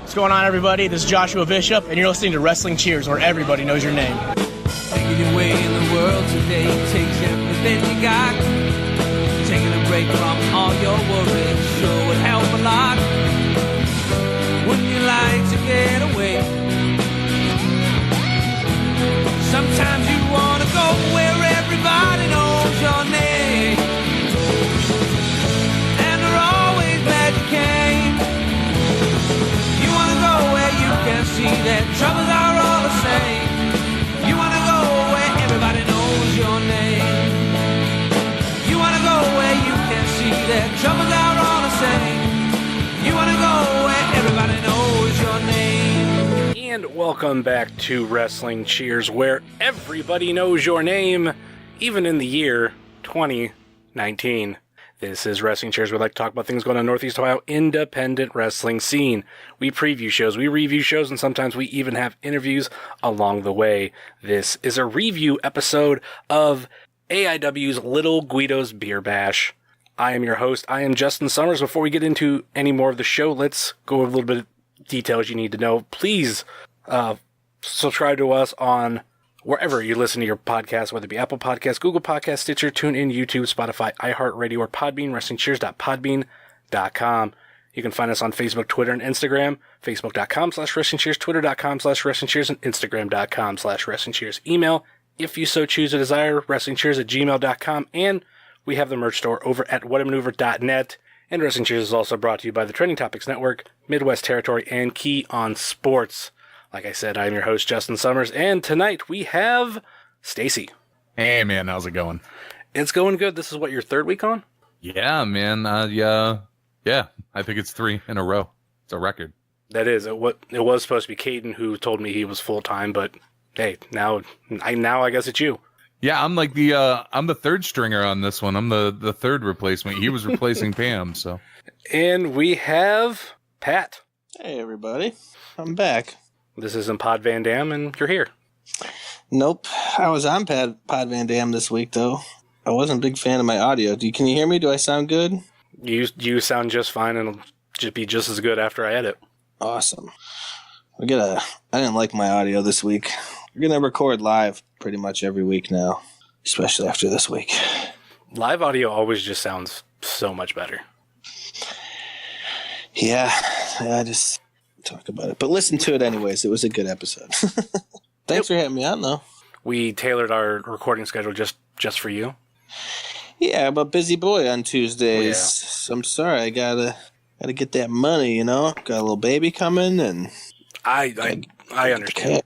What's going on, everybody? This is Joshua Bishop, and you're listening to Wrestling Cheers, where everybody knows your name. Making your way in the world today takes everything you got. Taking a break from all your worries sure would help a lot. Wouldn't you like to get away? Sometimes you want to go where everybody knows your name, and they're always glad you came. You want to go where you can see that troubles are all the same. You want to go where everybody knows your name. You want to go where you can see that troubles are all the same. You want to go where everybody knows your name. And welcome back to Wrestling Cheers, where everybody knows your name, even in the year 2019. This is Wrestling Cheers. We like to talk about things going on in Northeast Ohio independent wrestling scene. We preview shows, we review shows, and sometimes we even have interviews along the way. This is a review episode of AIW's Little Guido's Beer Bash. I am your host. I am Justin Summers. Before we get into any more of the show, let's go over a little bit of details you need to know. Please subscribe to us on wherever you listen to your podcast, whether it be Apple Podcasts, Google Podcasts, Stitcher, TuneIn, YouTube, Spotify, iHeartRadio, or Podbean, WrestlingCheers.podbean.com. You can find us on Facebook, Twitter, and Instagram, Facebook.com/WrestlingCheers, Twitter.com/WrestlingCheers, and Instagram.com/WrestlingCheers. Email, if you so choose or desire, WrestlingCheers@gmail.com, and we have the merch store over at whatamaneuver.net. And Wrestling Cheers is also brought to you by the Trending Topics Network, Midwest Territory, and Key on Sports. Like I said, I'm your host, Justin Summers, and tonight we have Stacy. Hey, man, how's it going? It's going good. This is what, your third week on? Yeah, man. Yeah, I think it's 3 in a row. It's a record. That is. It was supposed to be Caden who told me he was full-time, but hey, now I guess it's you. Yeah, I'm like I'm the third stringer on this one. I'm the third replacement. He was replacing Pam, so. And we have Pat. Hey, everybody. I'm back. This isn't Pod Van Dam, and you're here. Nope. I was on Pod Van Dam this week, though. I wasn't a big fan of my audio. Can you hear me? Do I sound good? You sound just fine, and it'll just be just as good after I edit. Awesome. I didn't like my audio this week. We're going to record live pretty much every week now, especially after this week. Live audio always just sounds so much better. Yeah, I just talk about it. But listen to it anyways. It was a good episode. Thanks for having me on, though. We tailored our recording schedule just for you. Yeah, I'm a busy boy on Tuesdays. So I'm sorry. I gotta get that money, you know? Got a little baby coming, and I understand.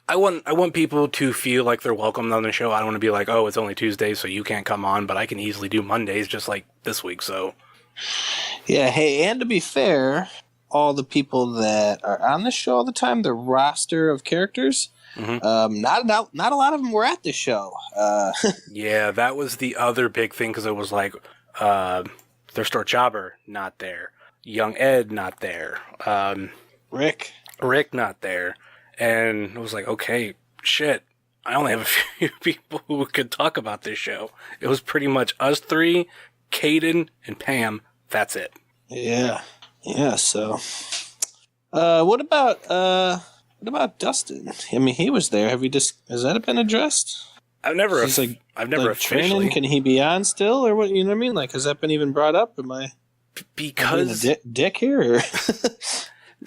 I want people to feel like they're welcome on the show. I don't want to be like, oh, it's only Tuesdays, so you can't come on, but I can easily do Mondays just like this week, so. Yeah, hey, and to be fair, all the people that are on the show all the time, the roster of characters, not a lot of them were at the show. Yeah, that was the other big thing, because it was like, their store Jobber, not there. Young Ed, not there. Rick, not there. And it was like, okay, shit, I only have a few people who could talk about this show. It was pretty much us three, Caden, and Pam. That's it. Yeah, so. What about Dustin? I mean, he was there. Has that been addressed? I've never officially. Training, can he be on still, or what? You know what I mean? Like, has that been even brought up? Am I because being a dick here? Or?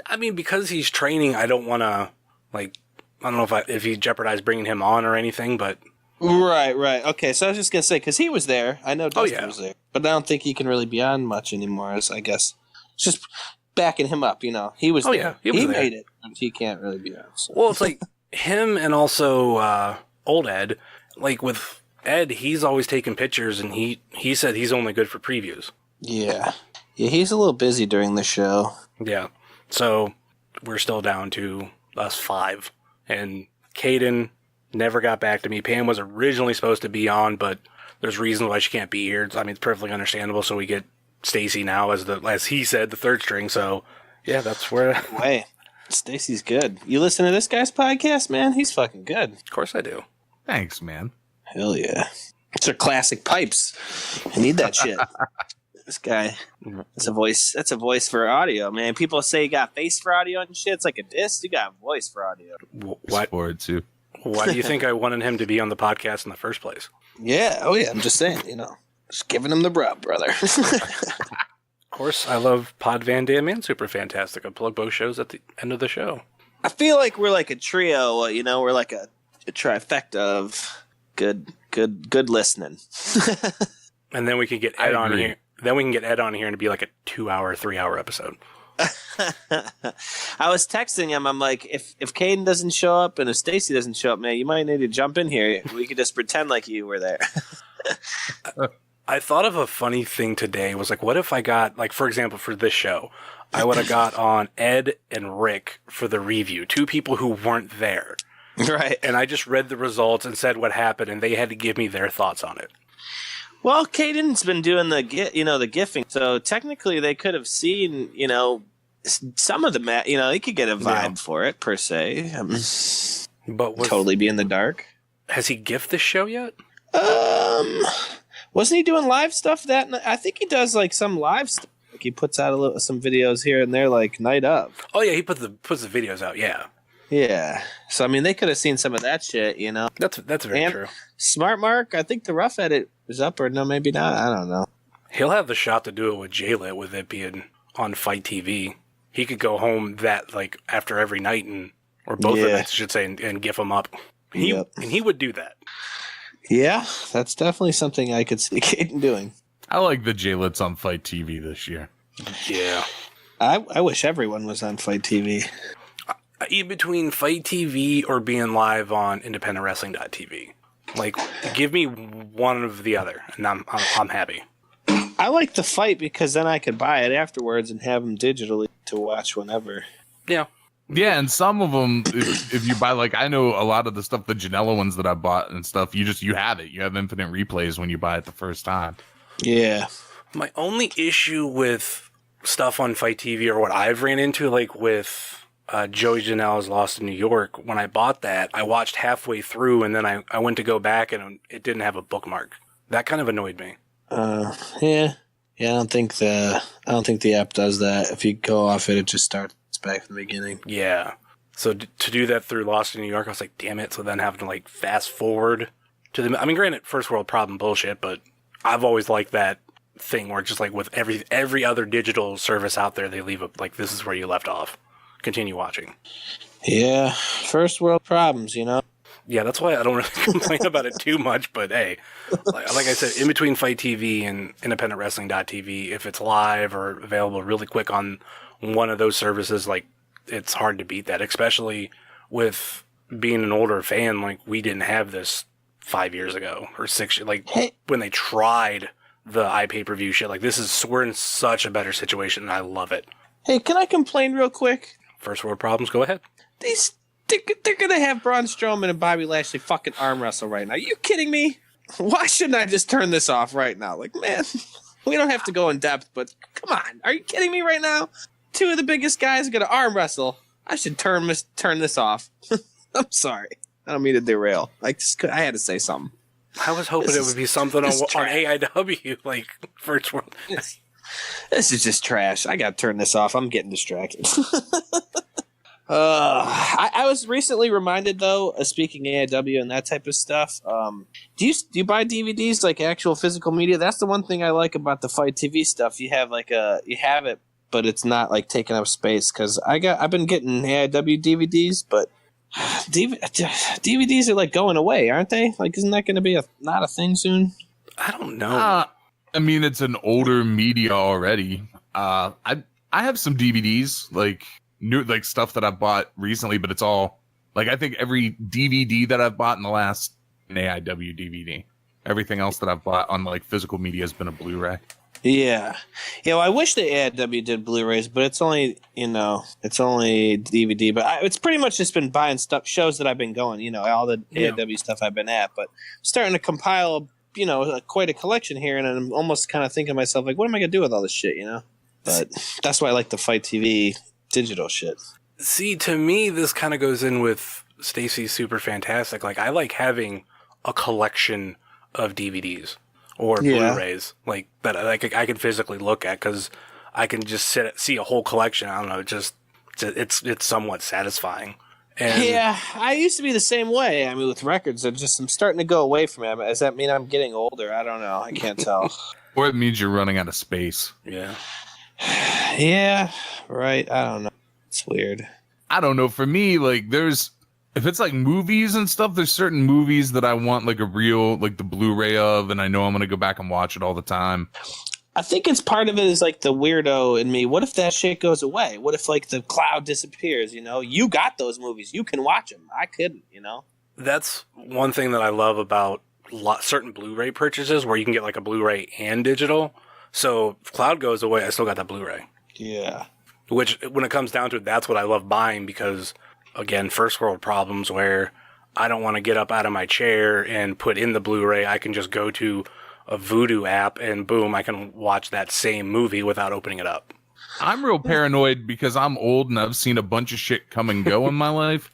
I mean, because he's training, I don't want to, like, I don't know if he jeopardized bringing him on or anything, but. Right. Okay, so I was just going to say, because he was there. I know Dustin was there. But I don't think he can really be on much anymore, I guess. It's just backing him up, you know. He was there. Yeah, he made it, but he can't really be on. So. Well, it's like him and also old Ed. Like, with Ed, he's always taking pictures, and he said he's only good for previews. Yeah, he's a little busy during the show. Yeah. So we're still down to us 5. And Caden never got back to me. Pam was originally supposed to be on, but there's reasons why she can't be here. I mean, it's perfectly understandable. So we get Stacy now as he said, the third string. So yeah, that's where. Wait, Stacy's good. You listen to this guy's podcast, man? He's fucking good. Of course I do. Thanks, man. Hell yeah. It's our classic pipes. I need that shit. This guy. That's a voice. That's a voice for audio, man. People say you got face for audio and shit. It's like a disc. You got a voice for audio. What? Forward to. Why do you think I wanted him to be on the podcast in the first place? Yeah. Oh, yeah. I'm just saying, just giving him the rub, brother. Of course, I love Pod Van Dam and Super Fantastic. I plug both shows at the end of the show. I feel like we're like a trio, we're like a trifecta of good listening. And then we can get Ed on here. Then we can get Ed on here and it'd be like a 2-hour, 3-hour episode. I was texting him. I'm like, if Caden doesn't show up and if Stacy doesn't show up, man, you might need to jump in here. We could just pretend like you were there. I thought of a funny thing today. Was like, what if I got, like, for example, for this show, I would have got on Ed and Rick for the review, 2 people who weren't there. Right. And I just read the results and said what happened, and they had to give me their thoughts on it. Well, Caden's been doing the gifting, so technically they could have seen, some of the they could get a vibe for it per se. But totally be in the dark. Has he gift this show yet? Wasn't he doing live stuff that night? I think he does like some live stuff. Like he puts out some videos here and there, like night up. Oh yeah, he puts the videos out. Yeah. Yeah. So I mean, they could have seen some of that shit. That's very true. Smart Mark, I think the rough edit is up, or no, maybe not. I don't know. He'll have the shot to do it with JLIT, with it being on Fight TV. He could go home after every night or both of nights, I should say, and gif them up. And he would do that. Yeah, that's definitely something I could see Caden doing. I like the JLITs on Fight TV this year. Yeah. I wish everyone was on Fight TV. In between Fight TV or being live on independentwrestling.tv. Like, give me one of the other, and I'm happy. I like the Fight because then I could buy it afterwards and have them digitally to watch whenever. Yeah. Yeah, and some of them, if you buy, like, I know a lot of the stuff, the Janela ones that I bought and stuff, you have it. You have infinite replays when you buy it the first time. Yeah. My only issue with stuff on Fight TV, or what I've ran into, like with Joey Janela's Lost in New York, when I bought that, I watched halfway through, and then I went to go back, and it didn't have a bookmark. That kind of annoyed me. Yeah. I don't think the app does that. If you go off it just starts back from the beginning. Yeah. So to do that through Lost in New York, I was like, damn it. So then having to like fast forward to the, I mean, granted, first world problem bullshit, but I've always liked that thing where just like with every other digital service out there, they leave like, this is where you left off. Continue watching. Yeah. First world problems, Yeah, that's why I don't really complain about it too much, but hey, like I said, in between Fight TV and independentwrestling.tv, if it's live or available really quick on one of those services, like, it's hard to beat that, especially with being an older fan. Like, we didn't have this 5 years ago or 6 years, like, when they tried the iPay-per-view shit. Like, we're in such a better situation, and I love it. Hey, can I complain real quick? First world problems, go ahead. They're going to have Braun Strowman and Bobby Lashley fucking arm wrestle right now. Are you kidding me? Why shouldn't I just turn this off right now? Like, man, we don't have to go in depth, but come on. Are you kidding me right now? 2 of the biggest guys are going to arm wrestle. I should turn this off. I'm sorry. I don't mean to derail. I had to say something. I was hoping it would be something on AIW, like, first world. This is just trash. I got to turn this off. I'm getting distracted. I was recently reminded, though, speaking AIW and that type of stuff, do you buy DVDs, like actual physical media? That's the one thing I like about the Fight TV stuff. You have it, but it's not like taking up space. Because I've been getting AIW DVDs, but DVDs are like going away, aren't they? Like, isn't that going to be not a thing soon? I don't know. I mean, it's an older media already. I have some DVDs, like new, like stuff that I've bought recently, but it's all like, I think every DVD that I've bought in the last AIW DVD, everything else that I've bought on like physical media has been a Blu-ray. Yeah. Well, I wish the AIW did Blu-rays, but it's only DVD. But it's pretty much just been buying shows that I've been going, all the AIW stuff I've been at. But I'm starting to compile, quite a collection here, and I'm almost kind of thinking to myself, like, what am I going to do with all this shit, But that's why I like the Fight TV digital shit. See, to me, this kind of goes in with Stacy's Super Fantastic. Like, I like having a collection of DVDs. or Blu-rays like that I can physically look at because I can just see a whole collection. I don't know, it's somewhat satisfying. And yeah, I used to be the same way. I mean, with records, I'm starting to go away from it. Does that mean I'm getting older? I don't know. I can't tell. Or it means you're running out of space. Yeah. Yeah, right. I don't know. It's weird. I don't know. For me, like, if it's like movies and stuff, there's certain movies that I want like a real, like the Blu-ray of, and I know I'm going to go back and watch it all the time. I think it's part of it is like the weirdo in me. What if that shit goes away? What if like the cloud disappears? You got those movies. You can watch them. I couldn't, That's one thing that I love about certain Blu-ray purchases where you can get like a Blu-ray and digital. So if cloud goes away, I still got that Blu-ray. Yeah. Which, when it comes down to it, that's what I love buying because, again, first world problems where I don't want to get up out of my chair and put in the Blu-ray. I can just go to a Vudu app and boom, I can watch that same movie without opening it up. I'm real paranoid because I'm old and I've seen a bunch of shit come and go in my life.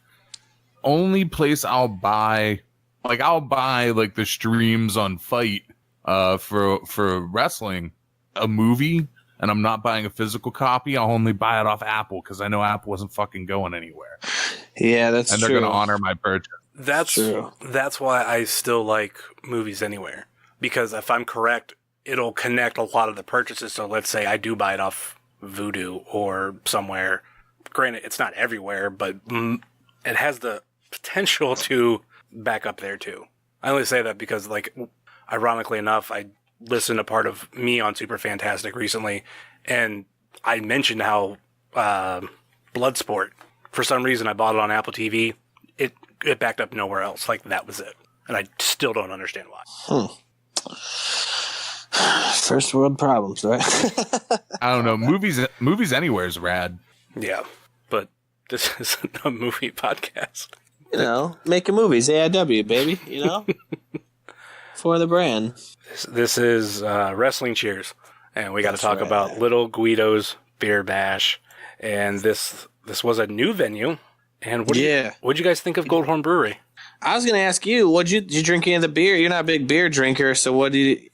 Only place I'll buy like the streams on Fight for wrestling, a movie, and I'm not buying a physical copy. I'll only buy it off Apple because I know Apple isn't fucking going anywhere. Yeah, that's true. And they're going to honor my purchase. That's true. That's why I still like Movies Anywhere. Because if I'm correct, it'll connect a lot of the purchases. So let's say I do buy it off Vudu or somewhere. Granted, it's not everywhere, but it has the potential to back up there too. I only say that because, like, ironically enough, I listened to part of me on Super Fantastic recently, and I mentioned how Bloodsport, for some reason, I bought it on Apple TV. It backed up nowhere else. Like, that was it. And I still don't understand why. First world problems, right? I don't know. Movies Anywhere is rad. Yeah, but this isn't a movie podcast. Making movies, AIW, baby. For the brand. This is Wrestling Cheers, and we got to talk about Little Guido's Beer Bash, and this was a new venue. And what'd you guys think of Goldhorn Brewery? I was going to ask you, did you drink any of the beer? You're not a big beer drinker, so you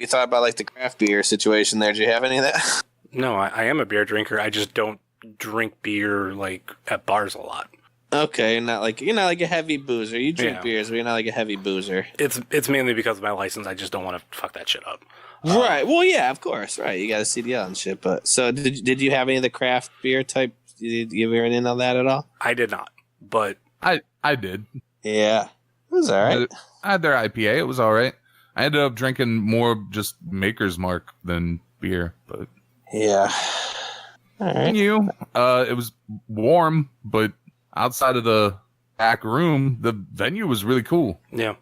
thought about like the craft beer situation there? Did you have any of that? No, I am a beer drinker. I just don't drink beer like at bars a lot. Okay, you're not like a heavy boozer. You drink beers, but you're not like a heavy boozer. It's mainly because of my license. I just don't want to fuck that shit up. Right. Well, yeah, of course. Right. You got a CDL and shit. But so did you have any of the craft beer type? Did you ever in on that at all? I did not, but I did. Yeah, it was all right. I had their IPA. It was all right. I ended up drinking more just Maker's Mark than beer, but yeah. All right. It was warm, but outside of the back room, the venue was really cool. Yeah.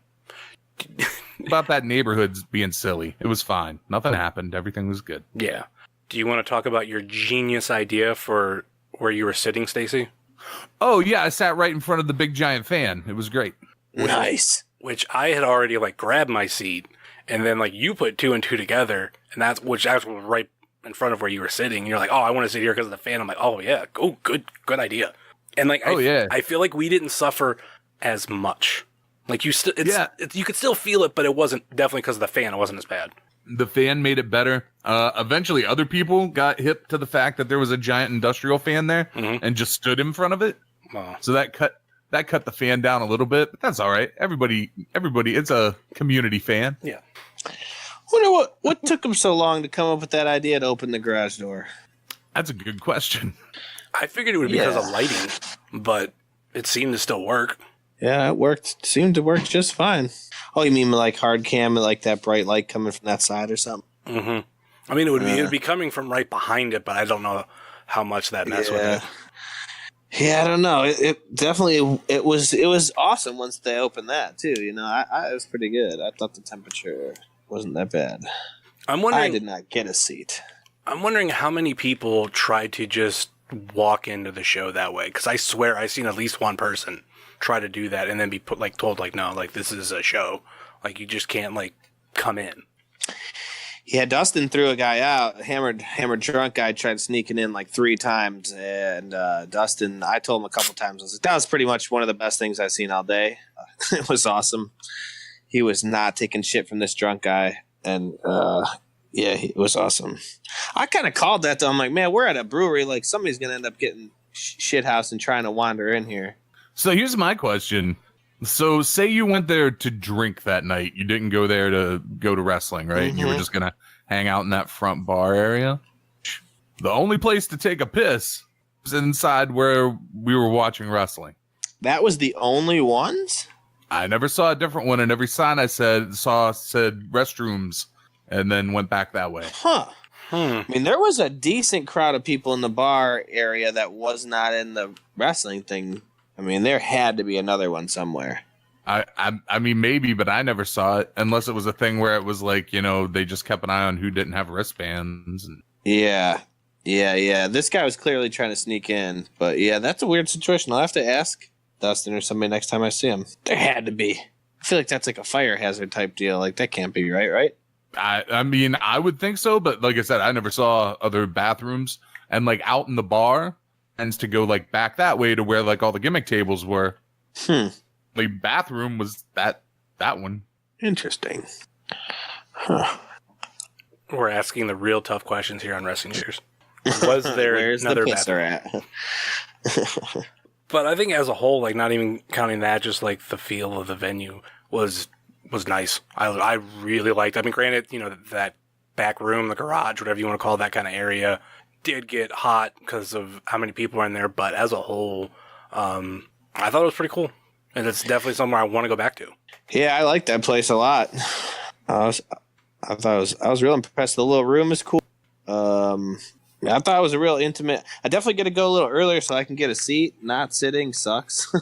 About that neighborhood being silly. It was fine. Nothing happened. Everything was good. Yeah. Do you want to talk about your genius idea for where you were sitting, Stacy? Oh, yeah. I sat right in front of the big giant fan. It was great. Nice. Which I had already grabbed my seat, and then you put two and two together, and that's was right in front of where you were sitting. And you're like, oh, I want to sit here because of the fan. I'm like, oh yeah, good idea. And I feel like we didn't suffer as much. Like you could still feel it, but it wasn't definitely because of the fan. It wasn't as bad. The fan made it better. Eventually, other people got hip to the fact that there was a giant industrial fan there and just stood in front of it. Wow. So that cut the fan down a little bit, but that's all right. Everybody, it's a community fan. Yeah. I wonder what took them so long to come up with that idea to open the garage door. That's a good question. I figured it would be because of lighting, but it seemed to still work. Yeah, it worked. Seemed to work just fine. Oh, you mean like hard cam, like that bright light coming from that side or something? Mm-hmm. I mean, it would be coming from right behind it, but I don't know how much that messed with it. Yeah, I don't know. It definitely it was awesome once they opened that too. It was pretty good. I thought the temperature wasn't that bad. I did not get a seat. I'm wondering how many people tried to just walk into the show that way, because I swear I've seen at least one person try to do that and then be told no, this is a show, you just can't come in. Yeah, Dustin threw a guy out. Hammered drunk guy tried sneaking in 3 times, and Dustin, I told him a couple times, I was like, that was pretty much one of the best things I've seen all day. It was awesome. he was not taking shit from this drunk guy. And, yeah, it was awesome. I kind of called that, though. I'm like, man, we're at a brewery. Like, somebody's going to end up getting shithoused and trying to wander in here. So here's my question. So say you went there to drink that night. You didn't go there to go to wrestling, right? You were just going to hang out in that front bar area. The only place to take a piss was inside where we were watching wrestling. That was the only ones? I never saw a different one, and every sign I said restrooms, and then went back that way. Huh. I mean, there was a decent crowd of people in the bar area that was not in the wrestling thing. I mean, there had to be another one somewhere. I mean, maybe, but I never saw it unless it was a thing where it was like, they just kept an eye on who didn't have wristbands. And... Yeah. This guy was clearly trying to sneak in, but yeah, that's a weird situation. I'll have to ask Dustin or somebody next time I see him. There had to be. I feel like that's like a fire hazard type deal. Like, that can't be right? I mean, I would think so, but like I said, I never saw other bathrooms. And like out in the bar tends to go like back that way to where like all the gimmick tables were. Like bathroom was that one. Interesting. We're asking the real tough questions here on Wrestling Cheers. Was there Where's another the pisser bathroom? But I think as a whole, like not even counting that, just like the feel of the venue was nice. I really liked. I mean, granted, that back room, the garage, whatever you want to call that kind of area, did get hot because of how many people are in there. But as a whole, I thought it was pretty cool, and it's definitely somewhere I want to go back to. Yeah, I like that place a lot. I was real impressed. The little room is cool. I thought it was a real intimate. I definitely got to go a little earlier so I can get a seat. Not sitting sucks.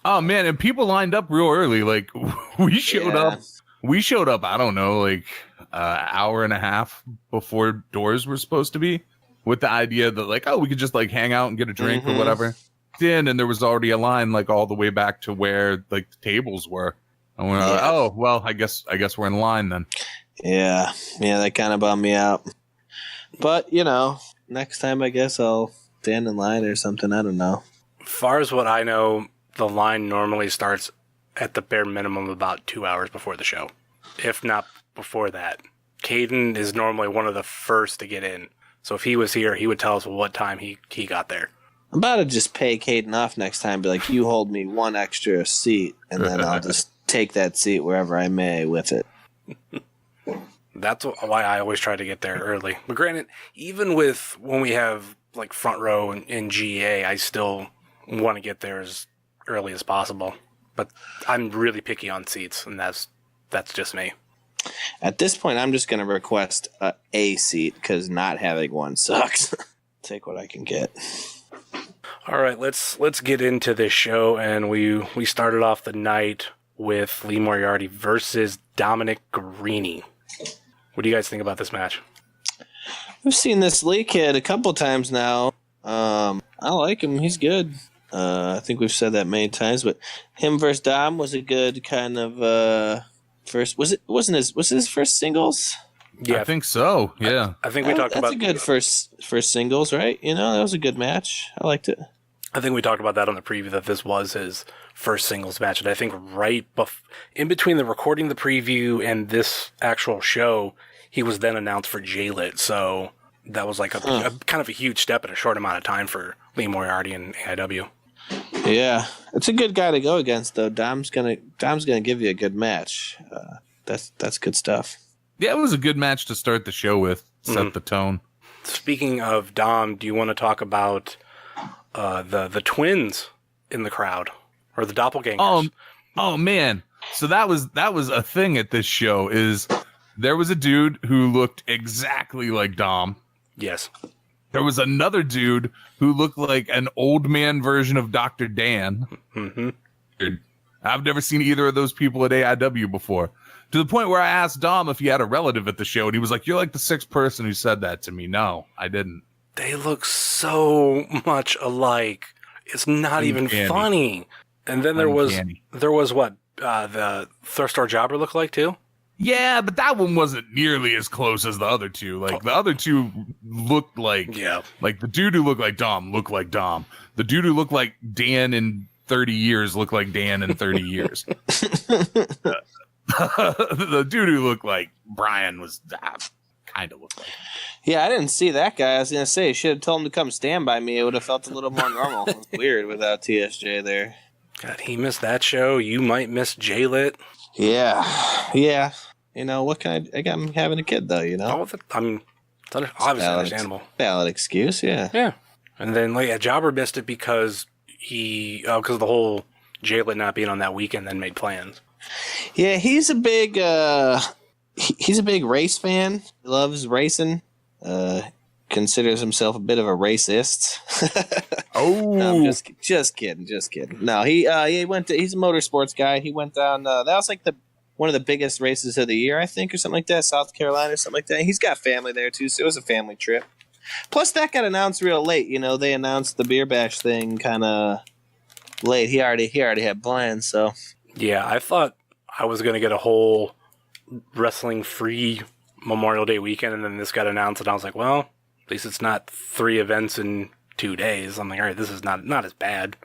Oh man, and people lined up real early. Like we showed up. I don't know, like hour and a half before doors were supposed to be, with the idea that like, we could just like hang out and get a drink or whatever. And there was already a line like all the way back to where like the tables were. And we're like, well, I guess we're in line then. Yeah, that kind of bummed me out. But next time I guess I'll stand in line or something. I don't know. As far as what I know, the line normally starts at the bare minimum about 2 hours before the show, if not before that. Caden is normally one of the first to get in. So if he was here, he would tell us what time he got there. I'm about to just pay Caden off next time. Be like, you hold me one extra seat, and then I'll just take that seat wherever I may with it. That's why I always try to get there early. But granted, even with when we have like front row in GA, I still want to get there as early as possible. But I'm really picky on seats, and that's just me. At this point, I'm just going to request a seat because not having one sucks. Take what I can get. All right, let's get into this show, and we started off the night with Leigh Moriarty versus Dominic Greene. What do you guys think about this match? We've seen this Leigh kid a couple times now. I like him. He's good. I think we've said that many times, but him versus Dom was a good kind of first. Was his first singles? Yeah, I think so. Yeah, I think we talked about that's a good first singles, right? That was a good match. I liked it. I think we talked about that on the preview, that this was his first singles match, and I think in between the recording the preview and this actual show, he was then announced for JLIT. So that was like a kind of a huge step in a short amount of time for Leigh Moriarty and AIW. Yeah, it's a good guy to go against, though. Dom's gonna give you a good match. That's good stuff. Yeah, it was a good match to start the show with. Set the tone. Speaking of Dom, do you want to talk about the twins in the crowd, or the doppelgangers? Oh man! So that was a thing at this show. Is there was a dude who looked exactly like Dom. Yes. There was another dude who looked like an old man version of Dr. Dan. Mm-hmm. I've never seen either of those people at AIW before. To the point where I asked Dom if he had a relative at the show, and he was like, "You're like the sixth person who said that to me." No, I didn't. They look so much alike. It's not even funny. And then there was what the thrift store jobber looked like too. Yeah, but that one wasn't nearly as close as the other two. Like the other two looked like like the dude who looked like Dom looked like Dom. The dude who looked like Dan in 30 years looked like Dan in 30 years. The dude who looked like Brian was kind of looked like him. Yeah, I didn't see that guy. I was going to say, should have told him to come stand by me. It would have felt a little more normal. It was weird without TSJ there. God, he missed that show. You might miss JLIT. Yeah. You know, what can I I'm having a kid, though, you know? It's obviously understandable. Valid excuse, yeah. Yeah. And then, Jobber missed it because because of the whole JLIT not being on that weekend, then made plans. Yeah, he's a big race fan. He loves racing. Considers himself a bit of a racist. Oh, no, I'm just kidding. No, he's a motorsports guy. He went down. That was like one of the biggest races of the year, I think, or something like that. South Carolina, or something like that. He's got family there too, so it was a family trip. Plus, that got announced real late. You know, they announced the beer bash thing kind of late. He already had plans. So yeah, I thought I was gonna get a whole wrestling free Memorial Day weekend, and then this got announced, and I was like, well, at least it's not 3 events in 2 days. I'm like, all right, this is not as bad.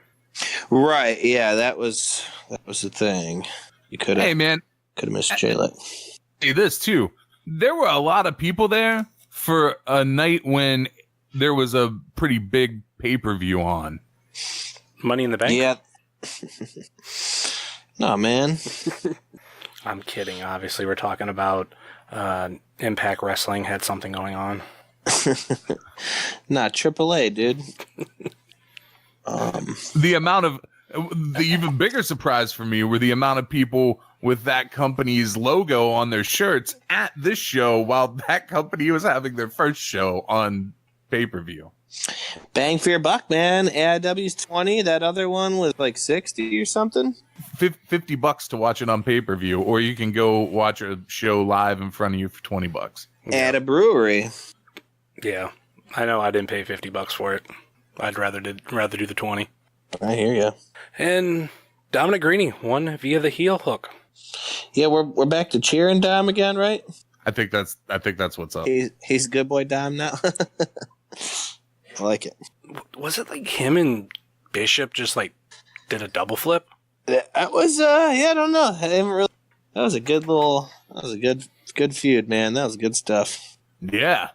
Right? Yeah, that was the thing. You could have. Hey, man, could have missed JLIT. Say this too. There were a lot of people there for a night when there was a pretty big pay-per-view on. Money in the Bank? Yeah. No, man. I'm kidding. Obviously, we're talking about Impact Wrestling had something going on. Not AAA, dude. The even bigger surprise for me were the amount of people with that company's logo on their shirts at this show while that company was having their first show on pay-per-view. Bang for your buck, man. AIW's 20. That other one was like 60 or something. $50 to watch it on pay-per-view, or you can go watch a show live in front of you for $20. At a brewery. Yeah, I know. I didn't pay $50 for it. I'd rather do the 20. I hear you. And Dominic Greene won via the heel hook. Yeah, we're back to cheering Dom again, right? I think that's what's up. He's good boy Dom now. I like it. Was it like him and Bishop just like did a double flip? That was I don't know. I haven't really. That was a good feud, man. That was good stuff. Yeah,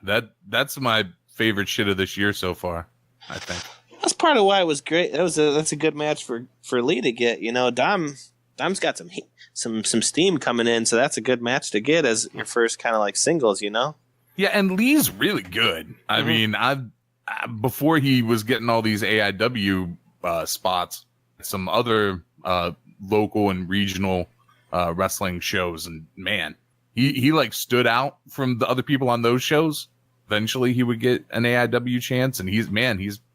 that's my favorite shit of this year so far, I think. That's part of why it was great. That's a good match for Leigh to get. You know, Dom's got some steam coming in, so that's a good match to get as your first kind of like singles. You know. Yeah, and Leigh's really good. I mean, before he was getting all these AIW spots, some other local and regional wrestling shows, and man, he like stood out from the other people on those shows. Eventually, he would get an AIW chance, and he's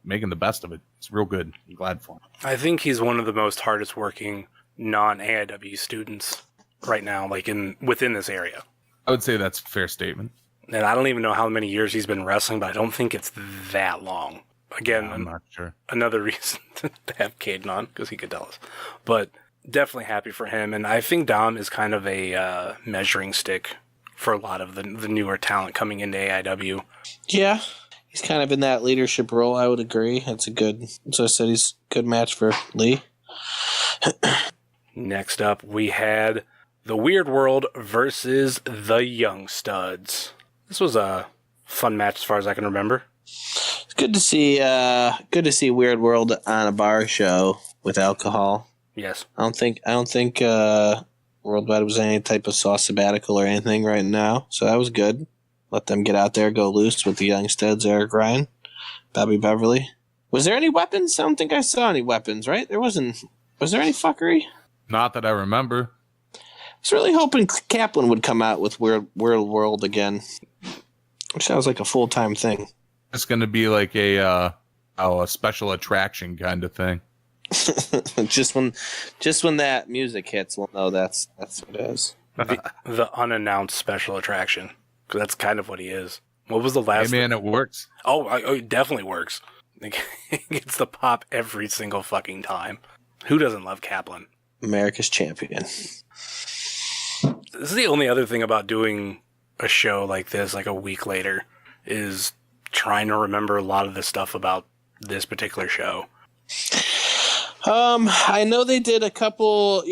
making the best of it. It's real good. I'm glad for him. I think he's one of the most hardest working non-AIW students right now, like within this area. I would say that's a fair statement. And I don't even know how many years he's been wrestling, but I don't think it's that long. Again, I'm not sure. Another reason to have Caden on, because he could tell us. But definitely happy for him. And I think Dom is kind of a measuring stick for a lot of the newer talent coming into AIW. Yeah, he's kind of in that leadership role, I would agree. As I said, he's a good match for Leigh. Next up, we had the Weird World versus the Young Studs. This was a fun match as far as I can remember. It's good to see Weird World on a bar show with alcohol. Yes. I don't think Worldwide was any type of sauce sabbatical or anything right now, so that was good. Let them get out there, go loose with the Young Studs, Eric Ryan, Bobby Beverly. Was there any weapons? I don't think I saw any weapons, right? Was there any fuckery? Not that I remember. I was really hoping Kaplan would come out with Weird World again. Which sounds like a full-time thing. It's going to be like a special attraction kind of thing. just when that music hits, we'll know that's what it is. The unannounced special attraction. Because that's kind of what he is. What was the last? Hey man, it works. Oh, it definitely works. It gets the pop every single fucking time. Who doesn't love Kaplan? America's champion. This is the only other thing about doing a show like this, like a week later, is trying to remember a lot of the stuff about this particular show. I know they did a couple,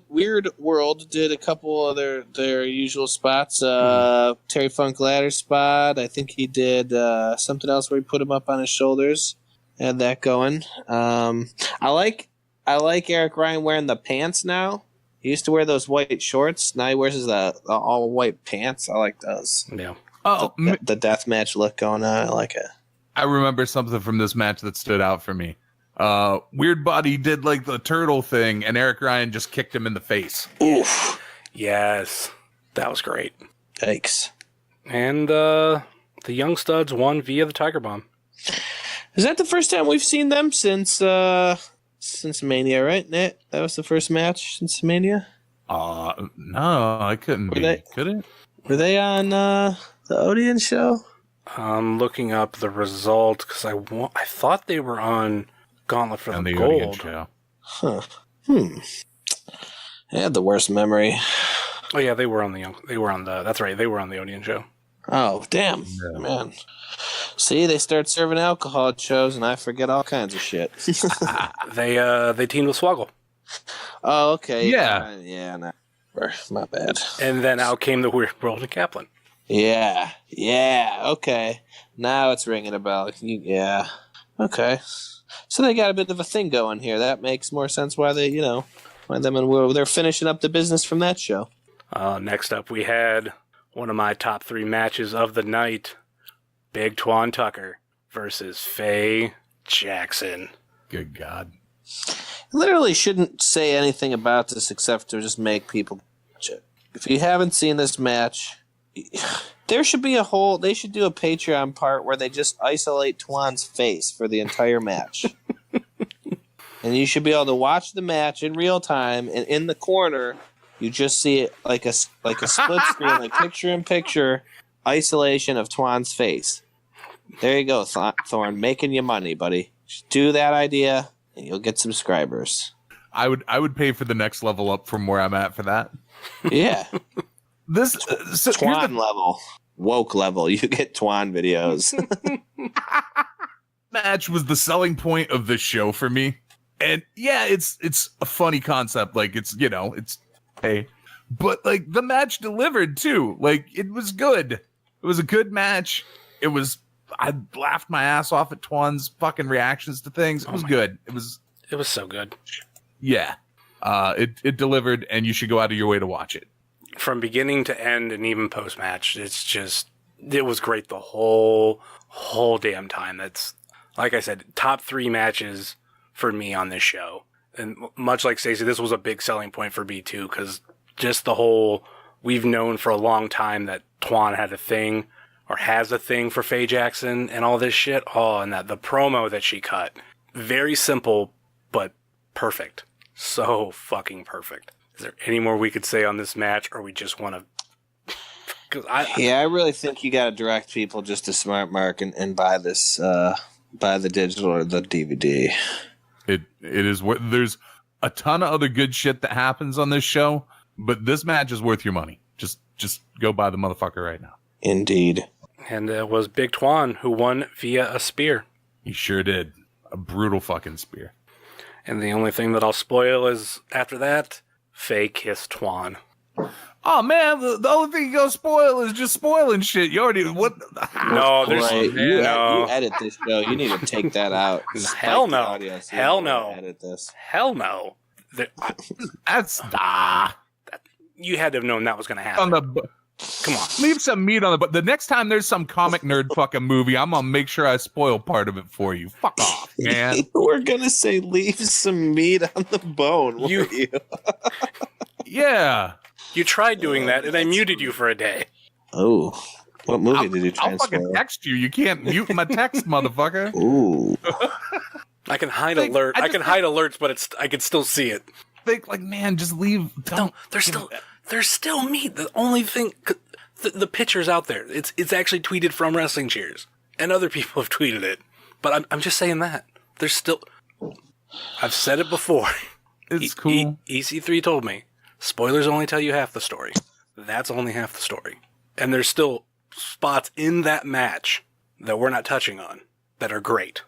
Weird World did a couple of their usual spots. Terry Funk ladder spot. I think he did something else where he put him up on his shoulders. Had that going. I like Eric Ryan wearing the pants now. He used to wear those white shorts. Now he wears the all white pants. I like those. Yeah. Oh, the deathmatch look going on. I like it. I remember something from this match that stood out for me. Weird Buddy did like the turtle thing, and Eric Ryan just kicked him in the face. Oof. Yes. That was great. Yikes. And the Young Studs won via the Tiger Bomb. Is that the first time we've seen them since Mania, right, Nate? That was the first match since Mania? No, I couldn't be. Could it? Were they on the Odeon show? I'm looking up the result because I thought they were on Gauntlet for the Gold. Odeon show. Huh. I had the worst memory. Oh yeah, they were on that's right, they were on the Odeon show. Oh, damn. Yeah. Man. See, they start serving alcohol at shows and I forget all kinds of shit. They teamed with Swoggle. Oh, okay. Yeah. Yeah, no. My bad. And then out came the Weird World and Kaplan. Yeah, okay. Now it's ringing a bell. Yeah. Okay. So they got a bit of a thing going here. That makes more sense why they, why them and Will, they're finishing up the business from that show. Next up, we had one of my top 3 matches of the night. Big Twan Tucker versus Faye Jackson. Good God. Literally shouldn't say anything about this except to just make people watch it. If you haven't seen this match, there should be they should do a Patreon part where they just isolate Twan's face for the entire match. And you should be able to watch the match in real time, and in the corner, you just see it like a split screen, like picture-in-picture isolation of Twan's face. There you go, Thorne, making you money, buddy. Just do that idea, and you'll get subscribers. I would pay for the next level up from where I'm at for that. Yeah. This Twan level, woke level. You get Twan videos. Match was the selling point of this show for me, and yeah, it's a funny concept. Like it's hey, but like the match delivered too. Like it was good. It was a good match. I laughed my ass off at Twan's fucking reactions to things. It was good. It was so good. Yeah, it delivered, and you should go out of your way to watch it. From beginning to end and even post-match, it was great the whole damn time. That's, like I said, top 3 matches for me on this show. And much like Stacy, this was a big selling point for me too, because just we've known for a long time that Twan had a thing, or has a thing for Faye Jackson and all this shit. Oh, and the promo that she cut. Very simple, but perfect. So fucking perfect. Is there any more we could say on this match, or we just want to? I really think you got to direct people just to Smart Mark and buy this, buy the digital or the DVD. It is what there's a ton of other good shit that happens on this show, but this match is worth your money. Just go buy the motherfucker right now. Indeed. And it was Big Twan who won via a spear. He sure did. A brutal fucking spear. And the only thing that I'll spoil is after that, Faye kissed Twan. Oh man, the only thing you go spoil is just spoiling shit. You already what? No, there's you edit this show. You need to take that out. Hell no. Audio, so Hell no. Edit this. Hell no. That's you had to have known that was going to happen. Come on. Leave some meat on the next time there's some comic nerd fucking movie, I'm gonna make sure I spoil part of it for you. Fuck off, man. We're gonna say leave some meat on the bone. You. Yeah. You tried doing that, and I muted you for a day. Oh, what movie did you try? I'll fucking text you. You can't mute my text, motherfucker. Ooh. I can hide alert. I can hide alerts, but I can still see it. Think like, man, just leave. No, there's still meat. The only thing, the picture's out there. It's actually tweeted from Wrestling Cheers, and other people have tweeted it. But I'm just saying that there's still. I've said it before. It's cool. EC3 told me. Spoilers only tell you half the story. That's only half the story. And there's still spots in that match that we're not touching on that are great,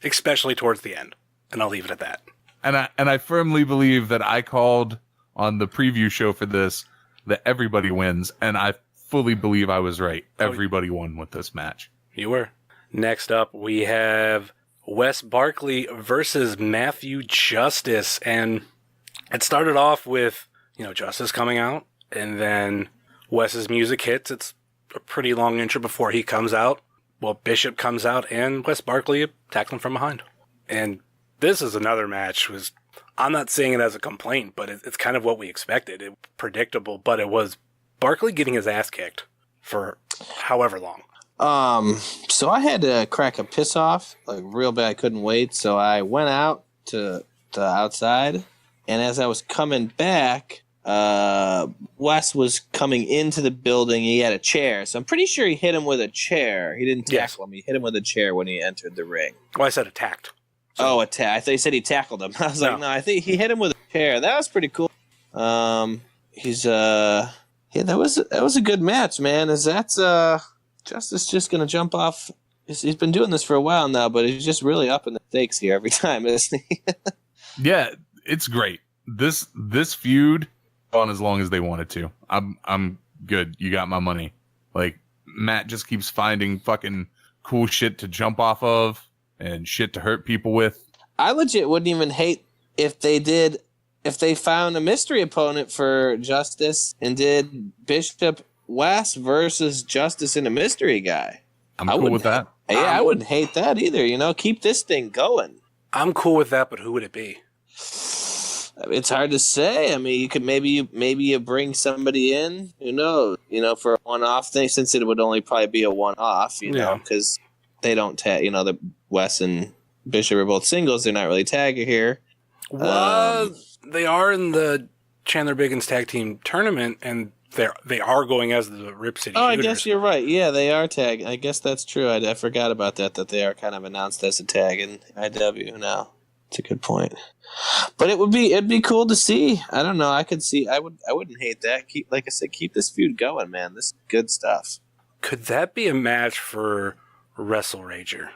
especially towards the end. And I'll leave it at that. And I firmly believe that I called on the preview show for this that everybody wins, and I fully believe I was right. Everybody won with this match. You were. Next up, we have Wes Berkeley versus Matthew Justice, and it started off with, Justice coming out, and then Wes's music hits. It's a pretty long intro before he comes out. Well, Bishop comes out, and Wes Berkeley attacks him from behind. And this is another match. I'm not saying it as a complaint, but it's kind of what we expected. It was predictable, but it was Berkeley getting his ass kicked for however long. So I had to crack a piss off, like real bad. I couldn't wait. So I went out to outside, and as I was coming back, Wes was coming into the building. He had a chair, so I'm pretty sure he hit him with a chair. He didn't tackle him. He hit him with a chair when he entered the ring. Well, I said attacked. So. Attack. I thought you said he tackled him. I was like, no, I think he hit him with a chair. That was pretty cool. That was a good match, man. Justice just gonna jump off? He's been doing this for a while now, but he's just really upping the stakes here every time, isn't he? Yeah, it's great. This feud on as long as they wanted to. I'm good. You got my money. Like, Matt just keeps finding fucking cool shit to jump off of and shit to hurt people with. I legit wouldn't even hate if they found a mystery opponent for Justice and did Bishop Wes versus Justice and a mystery guy. I'm cool with that. Yeah, I wouldn't hate that either. Keep this thing going. I'm cool with that, but who would it be? It's hard to say. I mean, you could maybe you bring somebody in. Who knows? For a one-off thing, since it would only probably be a one-off. Because they don't tag. The Wes and Bishop are both singles. They're not really tagging here. Well, they are in the Chandler Biggins tag team tournament, and they are going as the Rip City Shooters. I guess you're right. Yeah, they are tag. I guess that's true. I forgot about that they are kind of announced as a tag in IW now. It's a good point. But it'd be cool to see. I don't know. I wouldn't hate that. Like I said, keep this feud going, man. This is good stuff. Could that be a match for Wrestle Rager?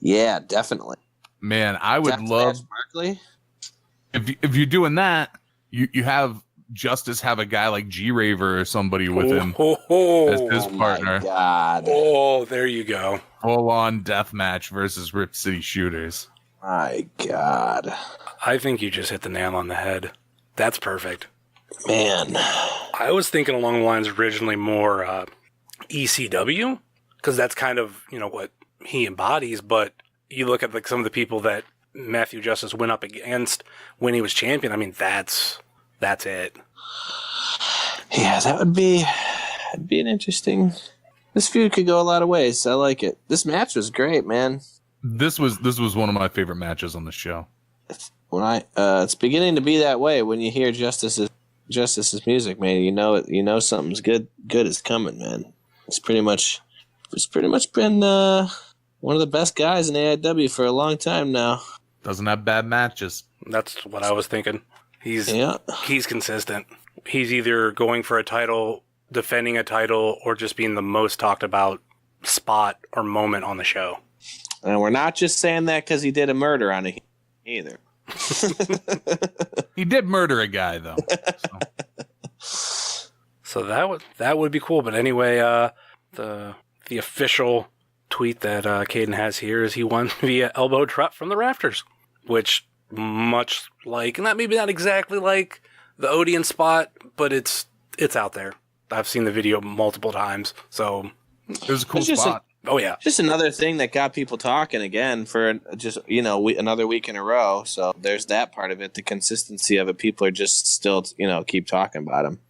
Yeah, definitely. Man, I would love Berkeley. If you're doing that, you have Justice have a guy like G-Raver or somebody with him as his partner. My God. Oh, there you go. Full-on death match versus Rip City Shooters. My God. I think you just hit the nail on the head. That's perfect. Man. I was thinking along the lines originally more ECW, because that's kind of, what he embodies, but you look at some of the people that Matthew Justice went up against when he was champion. I mean, that's it. Yeah, that would be an interesting. This feud could go a lot of ways. I like it. This match was great, man. This was one of my favorite matches on the show. It's beginning to be that way when you hear Justice's music, man. You know something's good is coming, man. It's pretty much been one of the best guys in AIW for a long time now. Doesn't have bad matches. That's what I was thinking. He's consistent. He's either going for a title, defending a title, or just being the most talked about spot or moment on the show. And we're not just saying that because he did a murder on it either. He did murder a guy, though. So that would be cool. But anyway, the official tweet that Caden has here is he won via elbow drop from the rafters, which much like, and that maybe not exactly like the Odeon spot, but it's out there. I've seen the video multiple times, so it was a cool spot. Oh yeah, just another thing that got people talking again for just another week in a row. So there's that part of it, the consistency of it. People are just still keep talking about him.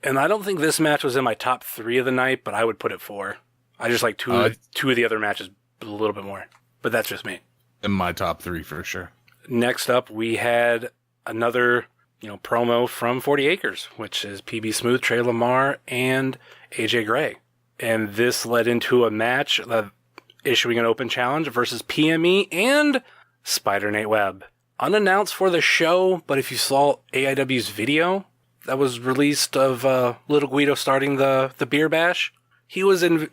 And I don't think this match was in my top 3 of the night, but I would put it 4. I just like two of the other matches a little bit more, but that's just me. In my top 3 for sure. Next up, we had another promo from 40 Acres, which is PB Smooth, Trey Lamar, and AJ Gray. And this led into a match issuing an open challenge versus PME and Spider Nate Webb. Unannounced for the show, but if you saw AIW's video that was released of Little Guido starting the beer bash, he was in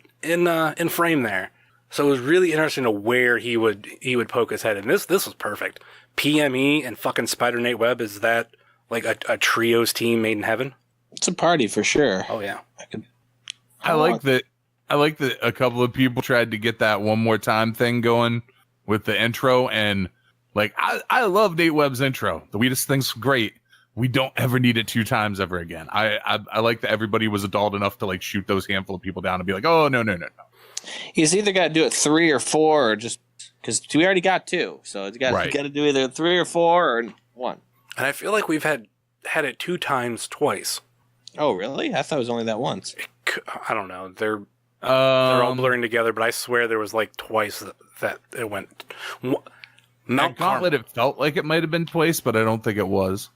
frame there. So it was really interesting to where he would poke his head. And this was perfect. PME and fucking Spider Nate Webb is that Like a trios team made in heaven? It's a party for sure. Oh, yeah. I like that a couple of people tried to get that one more time thing going with the intro. And like, I love Nate Webb's intro. The weirdest thing's great. We don't ever need it 2 times ever again. I like that everybody was adult enough to like shoot those handful of people down and be like, oh, no. He's either got to do it 3 or 4 or just because we already got 2. So you got to do either 3 or 4 or 1. And I feel like we've had it 2 times twice. Oh, really? I thought it was only that once. I don't know. They're all blurring together, but I swear there was like twice that it went. Gauntlet, it felt like it might have been twice, but I don't think it was.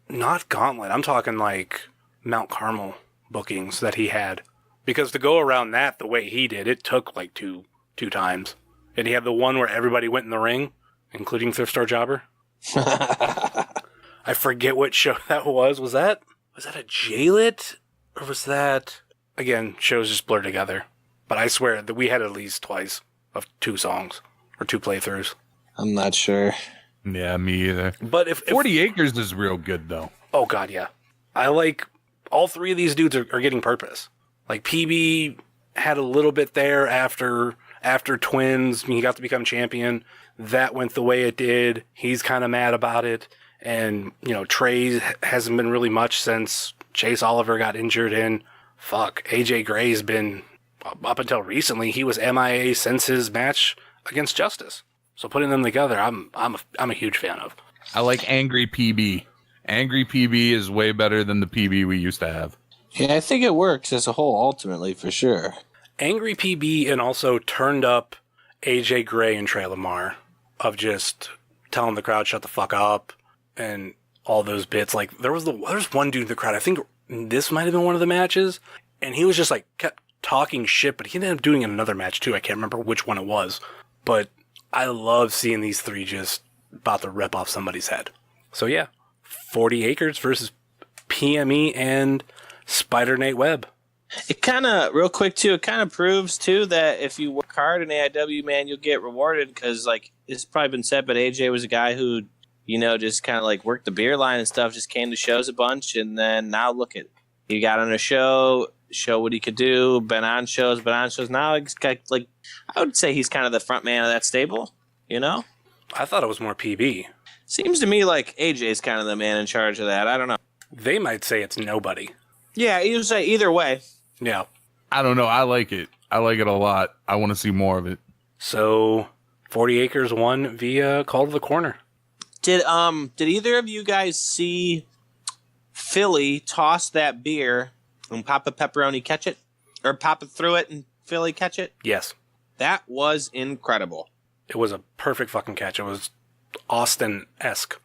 Not Gauntlet. I'm talking like Mount Carmel bookings that he had. Because to go around that the way he did, it took like two times. And he had the one where everybody went in the ring, including Thrift Store Jobber. I forget what show that was. Was that a JLIT? Or was that... Again, shows just blur together. But I swear that we had at least twice of 2 songs. Or 2 playthroughs. I'm not sure. Yeah, me either. But if 40 Acres is real good, though. Oh, God, yeah. I like... All 3 of these dudes are getting purpose. Like, PB had a little bit there after Twins. He got to become champion. That went the way it did. He's kind of mad about it. And, Trey hasn't been really much since Chase Oliver got injured. And, AJ Gray's been, up until recently, he was MIA since his match against Justice. So putting them together, I'm a huge fan of. I like Angry PB. Angry PB is way better than the PB we used to have. Yeah, I think it works as a whole, ultimately, for sure. Angry PB and also turned up AJ Gray and Trey Lamar of just telling the crowd shut the fuck up and all those bits. Like there's one dude in the crowd, I think this might have been one of the matches, and he was just like kept talking shit, but he ended up doing it in another match too. I can't remember which one it was, but I love seeing these 3 just about to rip off somebody's head. So yeah, 40 Acres versus PME and Spider Nate Webb. It kind of, real quick too, it kind of proves too that if you work hard in AIW, man, you'll get rewarded, because like it's probably been said, but AJ was a guy who, just kind of like worked the beer line and stuff, just came to shows a bunch, and then now look at, he got on a show what he could do, been on shows. Now he's got, like, I would say he's kind of the front man of that stable, I thought it was more PB. Seems to me like AJ's kind of the man in charge of that. I don't know. They might say it's nobody. Yeah, you say either way. Yeah. I don't know. I like it. I like it a lot. I want to see more of it. So, 40 Acres won via Call to the Corner. Did either of you guys see Philly toss that beer and Papa Pepperoni catch it? Or Papa threw it and Philly catch it? Yes. That was incredible. It was a perfect fucking catch. It was Austin-esque.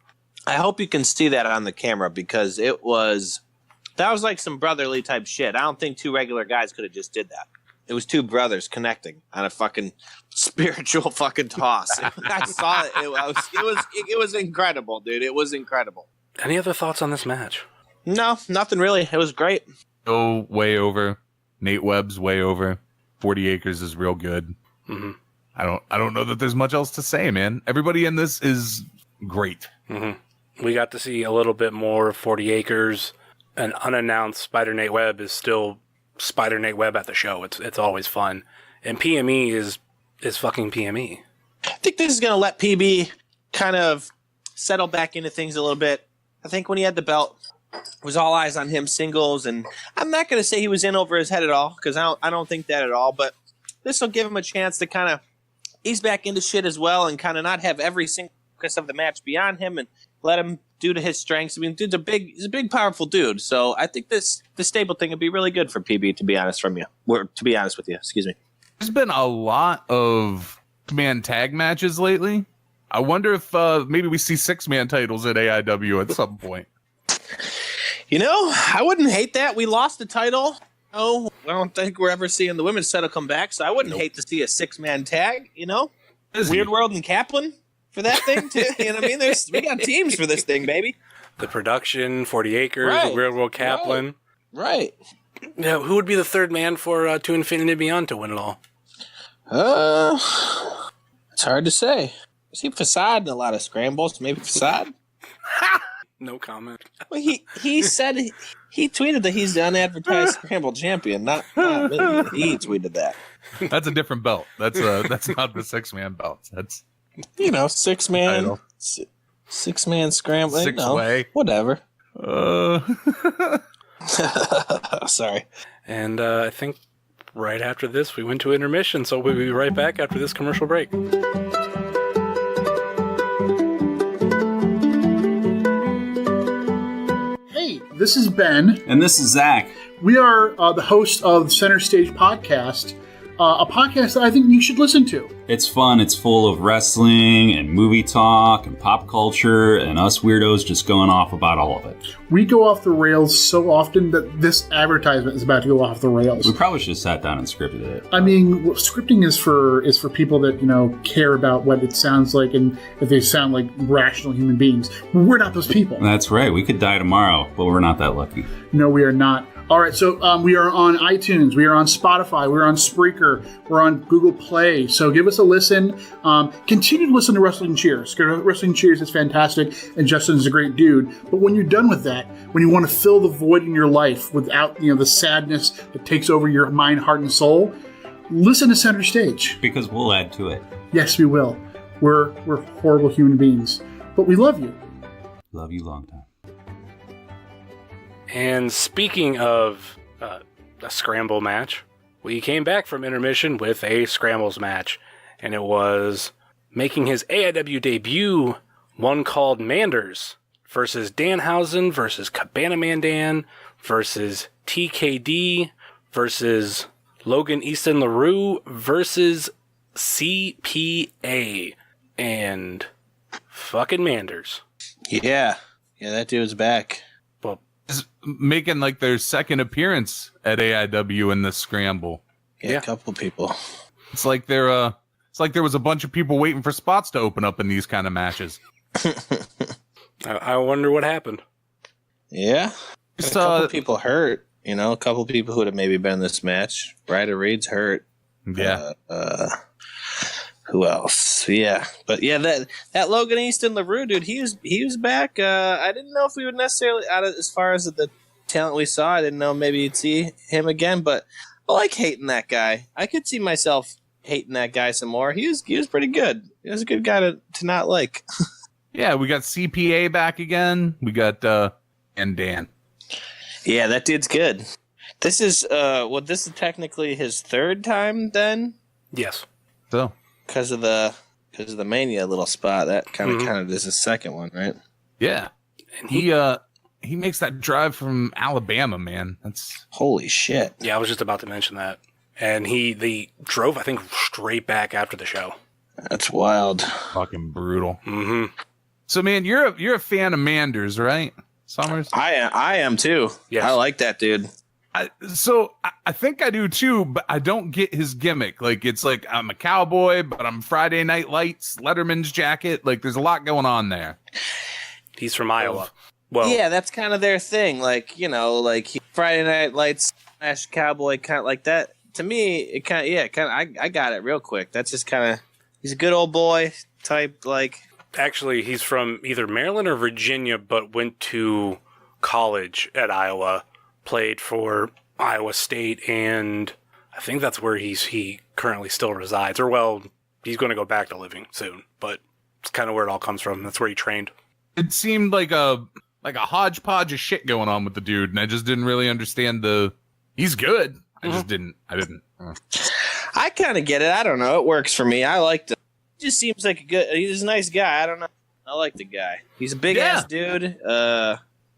I hope you can see that on the camera, because that was like some brotherly type shit. I don't think 2 regular guys could have just did that. It was 2 brothers connecting on a fucking spiritual fucking toss. I saw it. It was incredible, dude. It was incredible. Any other thoughts on this match? No, nothing really. It was great. Oh, way over. Nate Webb's way over. 40 Acres is real good. Mm-hmm. I don't know that there's much else to say, man. Everybody in this is great. Mm-hmm. We got to see a little bit more of 40 Acres. An unannounced Spider Nate Webb is still Spider Nate Webb at the show. It's always fun. And PME is fucking PME. I think this is going to let PB kind of settle back into things a little bit. I think when he had the belt, it was all eyes on him singles. And I'm not going to say he was in over his head at all, because I don't think that at all. But this will give him a chance to kind of ease back into shit as well, and kind of not have every single focus of the match be on him, and let him do to his strengths. I mean, he's a big, powerful dude. So I think the stable thing would be really good for PB, to be honest with you. Excuse me. There's been a lot of man tag matches lately. I wonder if maybe we see 6-man titles at AIW at some point. I wouldn't hate that. We lost the title. No, I don't think we're ever seeing the women's title come back, so I wouldn't hate to see a 6-man tag, Weird World and Kaplan for that thing, too. You know what I mean? We got teams for this thing, baby. The production, 40 Acres, right. Weird World Kaplan. Right. Yeah, who would be the 3rd man for To Infinity and Beyond to win it all? It's hard to say. See Facade in a lot of scrambles. Maybe Facade? No comment. Well, he said he tweeted that he's the unadvertised Scramble champion. Not me. He tweeted that. That's a different belt. That's not the 6-man belt. That's 6-man, 6-man scramble. 6-way. Whatever. Sorry. And I think right after this, we went to intermission, so we'll be right back after this commercial break. Hey, this is Ben. And this is Zach. We are the host of the Center Stage Podcast, a podcast that I think you should listen to. It's fun. It's full of wrestling and movie talk and pop culture and us weirdos just going off about all of it. We go off the rails so often that this advertisement is about to go off the rails. We probably should have sat down and scripted it. I mean, scripting is for people that, care about what it sounds like and if they sound like rational human beings. We're not those people. That's right. We could die tomorrow, but we're not that lucky. No, we are not. All right, so we are on iTunes, we are on Spotify, we're on Spreaker, we're on Google Play. So give us a listen. Continue to listen to Wrestling Cheers. Wrestling Cheers is fantastic, and Justin's a great dude. But when you're done with that, when you want to fill the void in your life without the sadness that takes over your mind, heart, and soul, listen to Center Stage. Because we'll add to it. Yes, we will. We're horrible human beings, but we love you. Love you long time. And speaking of a scramble match, we came back from intermission with a scrambles match, and it was making his AAW debut, one called Manders versus Danhausen versus Cabana Man Dan versus TKD versus Logan, Easton, LaRue versus CPA and fucking Manders. Yeah, that dude's back. Making like their second appearance at AIW in this scramble. Yeah, a couple people. It's like there was a bunch of people waiting for spots to open up in these kind of matches. I wonder what happened. Yeah, a couple people hurt. A couple people who would have maybe been in this match. Ryder Reed's hurt. Yeah. Who else? Yeah, but yeah, that Logan Easton LaRue dude, he was back. I didn't know if we would necessarily as far as the talent we saw. I didn't know maybe you'd see him again, but I like hating that guy. I could see myself hating that guy some more. He was pretty good. He was a good guy to not like. Yeah, we got CPA back again. We got and Dan. Yeah, that dude's good. This is this is technically his third time then. Yes. So. Because of the Mania little spot, that kind of is his second one, right? Yeah, and he makes that drive from Alabama, man. That's holy shit. Yeah, I was just about to mention that, and they drove, I think, straight back after the show. That's wild. Fucking brutal. Mm-hmm. So, man, you're a fan of Manders, right, Summers? I am too. Yes. I like that dude. I think I do too, but I don't get his gimmick. Like, it's like I'm a cowboy, but I'm Friday Night Lights, Letterman's jacket. Like, there's a lot going on there. He's from Iowa. Well, yeah, that's kind of their thing. Like, Friday Night Lights / cowboy, kind of like that. To me, it kind of, I got it real quick. That's just kind of, he's a good old boy type, like. Actually, he's from either Maryland or Virginia, but went to college at Iowa. Played for Iowa State, and I think that's where he currently still resides. Or, well, he's going to go back to living soon, but it's kind of where it all comes from. That's where he trained. It seemed like a hodgepodge of shit going on with the dude, and I just didn't really understand he's good. I didn't. I kind of get it. I don't know. It works for me. I liked him. He just seems like he's a nice guy. I don't know. I like the guy. He's a big ass dude.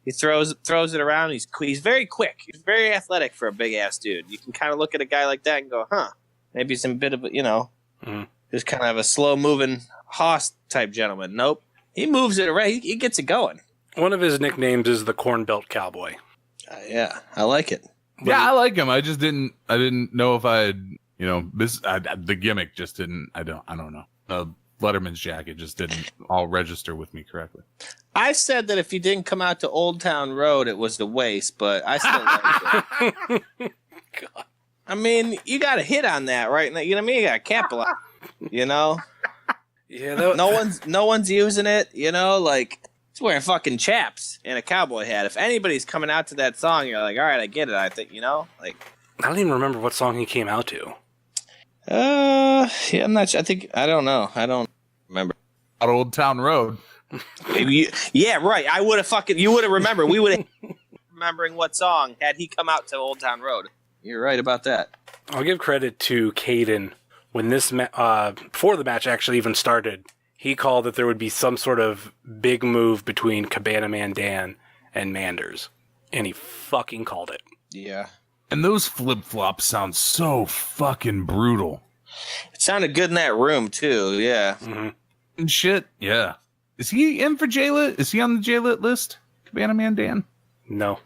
He throws it around. He's very quick. He's very athletic for a big ass dude. You can kind of look at a guy like that and go, maybe some bit of just kind of a slow moving hoss type gentleman. Nope, he moves it around. He gets it going. One of his nicknames is the Corn Belt Cowboy. Yeah, I like it. Yeah, I like him. I just didn't. I didn't know if I had. The gimmick just didn't. I don't know. Letterman's jacket just didn't all register with me correctly. I said that if he didn't come out to Old Town Road, it was the waste, but I still like it. God. I mean, you got to hit on that, right? You know what I mean? You got to capitalize. Yeah. No one's using it. Like wearing fucking chaps and a cowboy hat. If anybody's coming out to that song, you're like, all right, I get it. I think, like. I don't even remember what song he came out to. Yeah, I'm not sure. I don't know. I don't remember. Out Old Town Road. Yeah, right. You would have remembered. We would have remembering what song had he come out to Old Town Road. You're right about that. I'll give credit to Caden. When this, before the match actually even started, he called that there would be some sort of big move between Cabana Man Dan and Manders. And he fucking called it. Yeah. And those flip-flops sound so fucking brutal. It sounded good in that room, too, yeah. Mm-hmm. And shit, yeah. Is he in for JLIT? Is he on the JLIT list? Cabana Man Dan? No.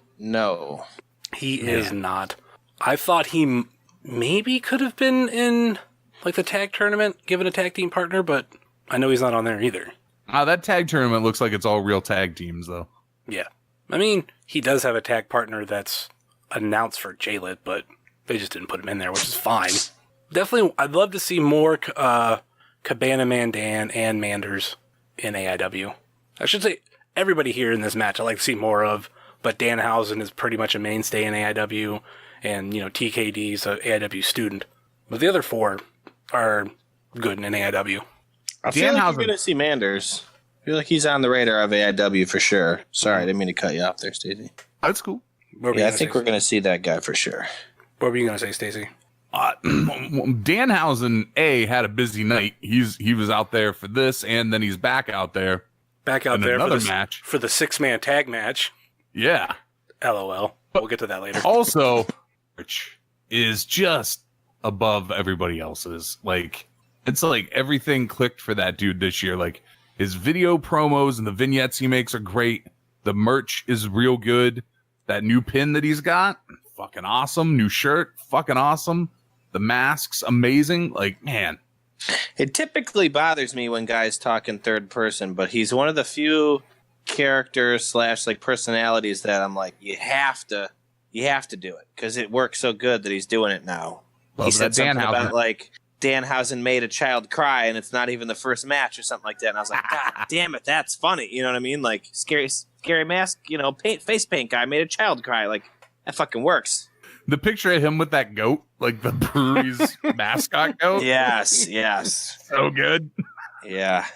He is not. I thought he maybe could have been in, like, the tag tournament, given a tag team partner, but I know he's not on there either. That tag tournament looks like it's all real tag teams, though. Yeah. I mean, he does have a tag partner that's announced for JLIT, but they just didn't put him in there, which is fine. Definitely, I'd love to see more Cabana Man Dan and Manders in AIW. I should say everybody here in this match I'd like to see more of, but Danhausen is pretty much a mainstay in AIW, and, TKD's an AIW student. But the other four are good in AIW. I feel like you're going to see Manders. I feel like he's on the radar of AIW for sure. Sorry, I didn't mean to cut you off there, Stacy. That's cool. Yeah, I think we're going to see that guy for sure. What were you going to say, Stacy? Danhausen, had a busy night. He was out there for this, and then he's back out there. Back out there another match. For the 6-man tag match. Yeah. LOL. We'll get to that later. Also, which is just above everybody else's. Like, it's like everything clicked for that dude this year. Like, his video promos and the vignettes he makes are great. The merch is real good. That new pin that he's got, fucking awesome. New shirt, fucking awesome. The masks, amazing. Like, man. It typically bothers me when guys talk in third person, but he's one of the few characters / like personalities that I'm like, you have to do it because it works so good that he's doing it now. He said something about like Danhausen made a child cry and it's not even the first match or something like that. And I was like, God damn it, that's funny. You know what I mean? Like scary mask, face paint guy made a child cry. Like that fucking works. The picture of him with that goat, like the brewery's mascot goat. Yes. So good. Yeah.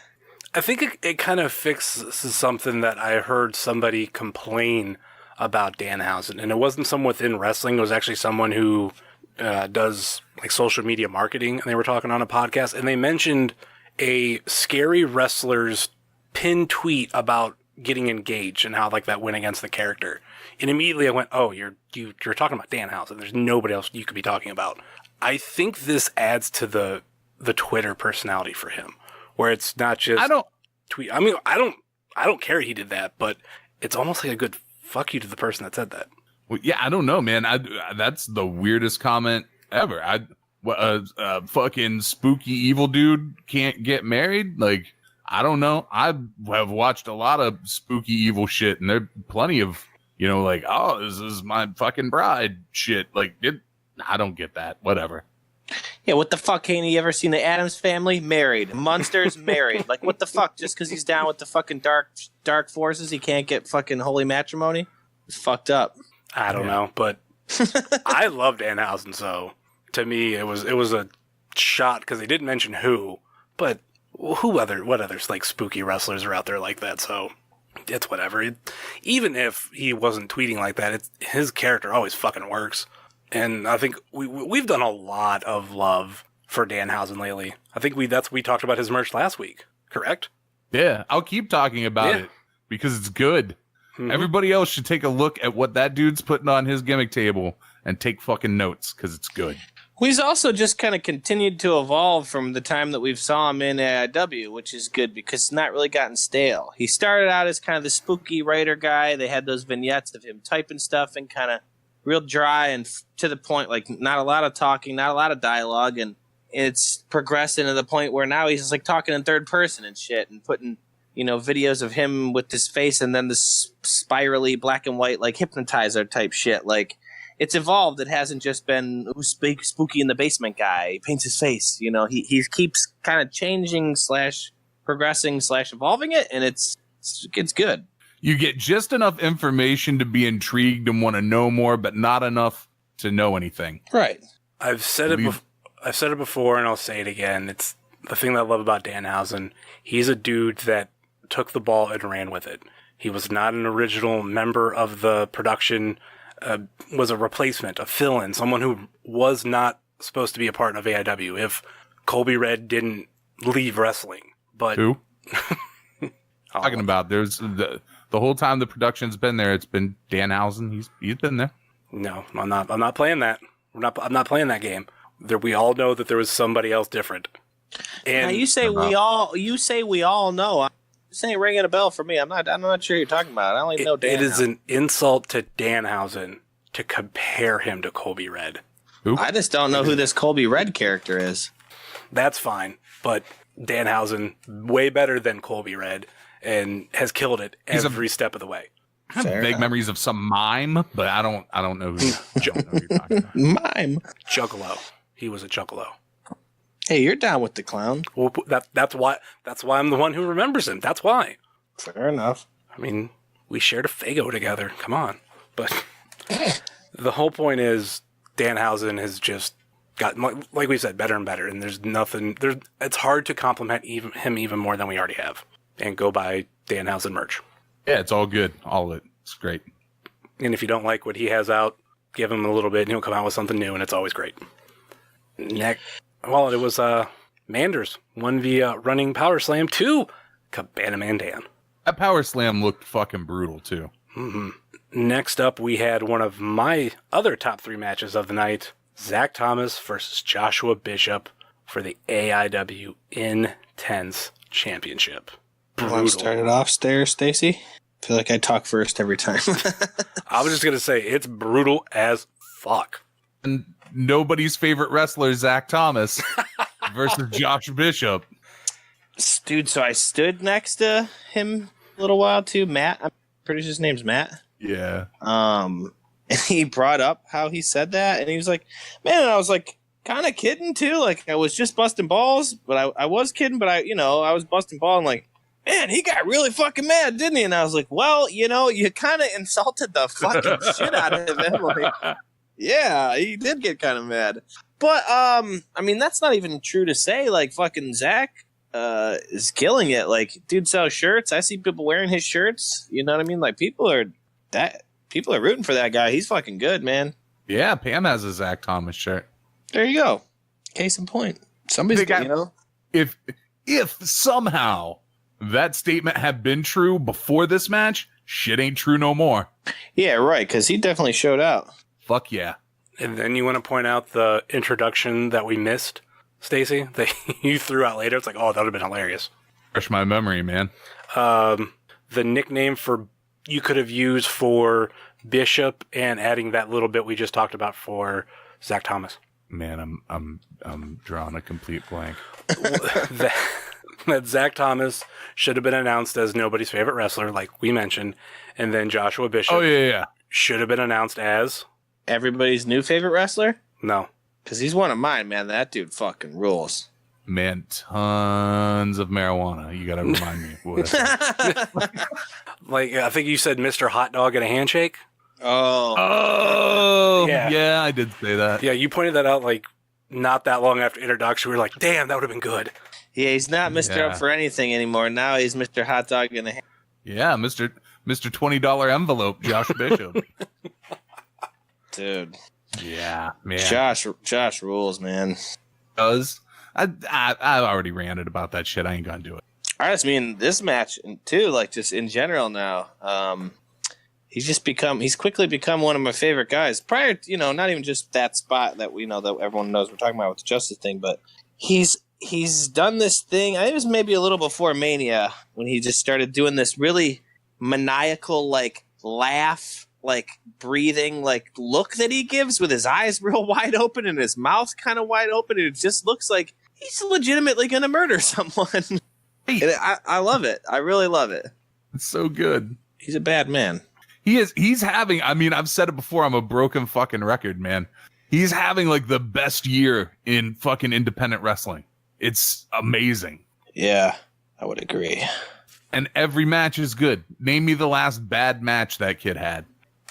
I think it kind of fixes something that I heard somebody complain about Danhausen. And it wasn't someone within wrestling. It was actually someone who does like social media marketing. And they were talking on a podcast. And they mentioned a scary wrestler's pinned tweet about getting engaged and how like that went against the character. And immediately I went, oh, you're talking about Danhausen. There's nobody else you could be talking about. I think this adds to the Twitter personality for him, where it's not just tweet. I mean, I don't care he did that, but it's almost like a good fuck you to the person that said that. Well, yeah, I don't know, man. That's the weirdest comment ever. Fucking spooky evil dude can't get married. Like, I don't know. I have watched a lot of spooky evil shit, and there are plenty of, like, oh, this is my fucking bride shit. Like, I don't get that. Whatever. Yeah, what the fuck ain't he ever seen the Addams Family? Married. Munsters married. Like, what the fuck? Just because he's down with the fucking dark forces, he can't get fucking holy matrimony? It's fucked up. I don't know, but I love Danhausen, so to me it was a shot because they didn't mention who, but what others like spooky wrestlers are out there like that, so it's whatever. Even if he wasn't tweeting like that, his character always fucking works. And I think we've done a lot of love for Danhausen lately. I think we talked about his merch last week, correct? Yeah, I'll keep talking about it because it's good. Mm-hmm. Everybody else should take a look at what that dude's putting on his gimmick table and take fucking notes because it's good. Well, he's also just kind of continued to evolve from the time that we've saw him in AIW, which is good because it's not really gotten stale. He started out as kind of the spooky writer guy. They had those vignettes of him typing stuff and kind of real dry and to the point, like not a lot of talking, not a lot of dialogue, and it's progressing to the point where now he's just like talking in third person and shit and putting, videos of him with his face and then the spirally black and white like hypnotizer type shit. Like it's evolved. It hasn't just been spooky in the basement guy. He paints his face. He keeps kind of changing / progressing / evolving it, and it's good. You get just enough information to be intrigued and want to know more, but not enough to know anything. Right. I've said it before, and I'll say it again. It's the thing that I love about Danhausen. He's a dude that took the ball and ran with it. He was not an original member of the production, was a replacement, a fill-in, someone who was not supposed to be a part of AIW if Colby Red didn't leave wrestling. But who? Talking about there's the whole time the production's been there, it's been Danhausen. He's been there. No, I'm not playing that. I'm not playing that game. We all know that there was somebody else different. And now you say we all know. This ain't ringing a bell for me. I'm not sure who you're talking about. I don't even know Danhausen. It is an insult to Danhausen to compare him to Colby Red. Who? I just don't know who this Colby Red character is. That's fine, but Danhausen way better than Colby Red and has killed it every step of the way. I have vague memories of some mime, but I don't know who you're talking about. Mime. Juggalo. He was a Juggalo. Hey, you're down with the clown. Well, that's why I'm the one who remembers him. That's why. Fair enough. I mean, we shared a Fago together. Come on. But the whole point is Danhausen has just gotten, like we said, better and better. And there's nothing. It's hard to compliment him even more than we already have. And go buy Danhausen merch. Yeah, it's all good. All of it. It's great. And if you don't like what he has out, give him a little bit and he'll come out with something new, and it's always great. Well, it was Manders won via running power slam to Cabana Man Dan. That power slam looked fucking brutal, too. Mm-hmm. Next up, we had one of my other top 3 matches of the night, Zach Thomas versus Joshua Bishop for the AIW Intense Championship. You want to start it off there, Stacy? I feel like I talk first every time. I was just going to say, it's brutal as fuck. And nobody's favorite wrestler, Zach Thomas, versus Josh Bishop. Dude, so I stood next to him a little while, too. Matt. I'm pretty sure his name's Matt. Yeah. And he brought up how he said that, and he was like, man, and I was like, kind of kidding, too. Like, I was just busting balls, but I was kidding, but I was busting balls, and like, man, he got really fucking mad, didn't he? And I was like, well, you kind of insulted the fucking shit out of him. Like, yeah, he did get kind of mad. But, I mean, that's not even true to say. Like, fucking Zach is killing it. Like, dude sells shirts. I see people wearing his shirts. You know what I mean? Like, people are rooting for that guy. He's fucking good, man. Yeah, Pam has a Zach Thomas shirt. There you go. Case in point. Somebody's got, If somehow that statement had been true before this match, shit ain't true no more. Yeah, right, because he definitely showed out. Fuck yeah. And then you want to point out the introduction that we missed, Stacy, that you threw out later. It's like, oh, that would have been hilarious. Fresh my memory, man. The nickname you could have used for Bishop and adding that little bit we just talked about for Zach Thomas. Man, I'm drawing a complete blank. That Zach Thomas should have been announced as nobody's favorite wrestler, like we mentioned, and then Joshua Bishop should have been announced as everybody's new favorite wrestler? No. Because he's one of mine, man. That dude fucking rules. Man, tons of marijuana. You got to remind me. Like, I think you said Mr. Hot Dog and a handshake? Oh. Yeah, I did say that. Yeah, you pointed that out, like, not that long after introduction. We were like, damn, that would have been good. Yeah, he's not Mr. Up for anything anymore. Now he's Mr. Hot Dog and a handshake. Yeah, Mr. $20 envelope, Josh Bishop. Dude. Yeah, man. Josh rules, man. Does I already ranted about that shit. I ain't gonna do it. I just mean this match too, like just in general now. He's quickly become one of my favorite guys. Prior to, not even just that spot that we know that everyone knows we're talking about with the Justice thing, but he's done this thing. I think it was maybe a little before Mania when he just started doing this really maniacal, like laugh, like breathing, like look that he gives with his eyes real wide open and his mouth kind of wide open. And it just looks like he's legitimately going to murder someone. And I love it. I really love it. It's so good. He's a bad man. He is. He's having, I mean, I've said it before, I'm a broken fucking record, man. He's having like the best year in fucking independent wrestling. It's amazing. Yeah, I would agree. and every match is good. Name me the last bad match that kid had.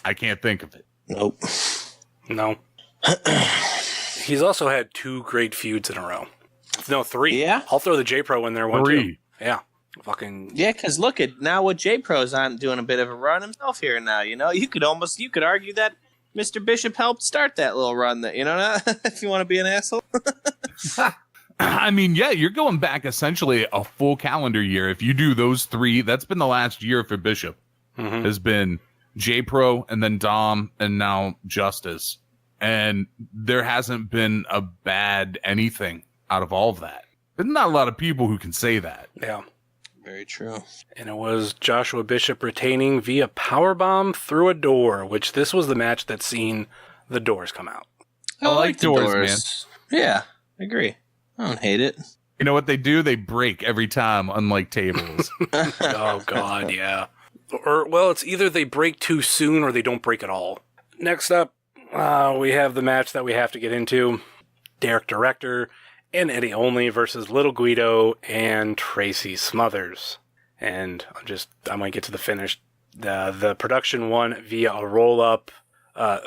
I can't think of it. Nope. No. He's also had 2 great feuds in a row. No, 3. Yeah? I'll throw the J-Pro in there one, 3. too. Yeah. Fucking. Yeah, because look at now what J-Pro's on doing a bit of a run himself here now. You know, you could argue that Mr. Bishop helped start that little run. That if you want to be an asshole. I mean, yeah, you're going back essentially a full calendar year. If you do those 3, that's been the last year for Bishop. Has been J-Pro and then Dom and now Justice. And there hasn't been a bad anything out of all of that. There's not a lot of people who can say that. Yeah. Very true. And it was Joshua Bishop retaining via powerbomb through a door, which this was the match that's seen the doors come out. I like the doors, man. Yeah, I agree. I don't hate it. You know what they do? They break every time, unlike tables. Oh, God, yeah. Well, it's either they break too soon or they don't break at all. Next up, we have the match that we have to get into. Derek Director and Eddie Only versus Little Guido and Tracy Smothers. And I might get to the finish. The production won via a roll-up. I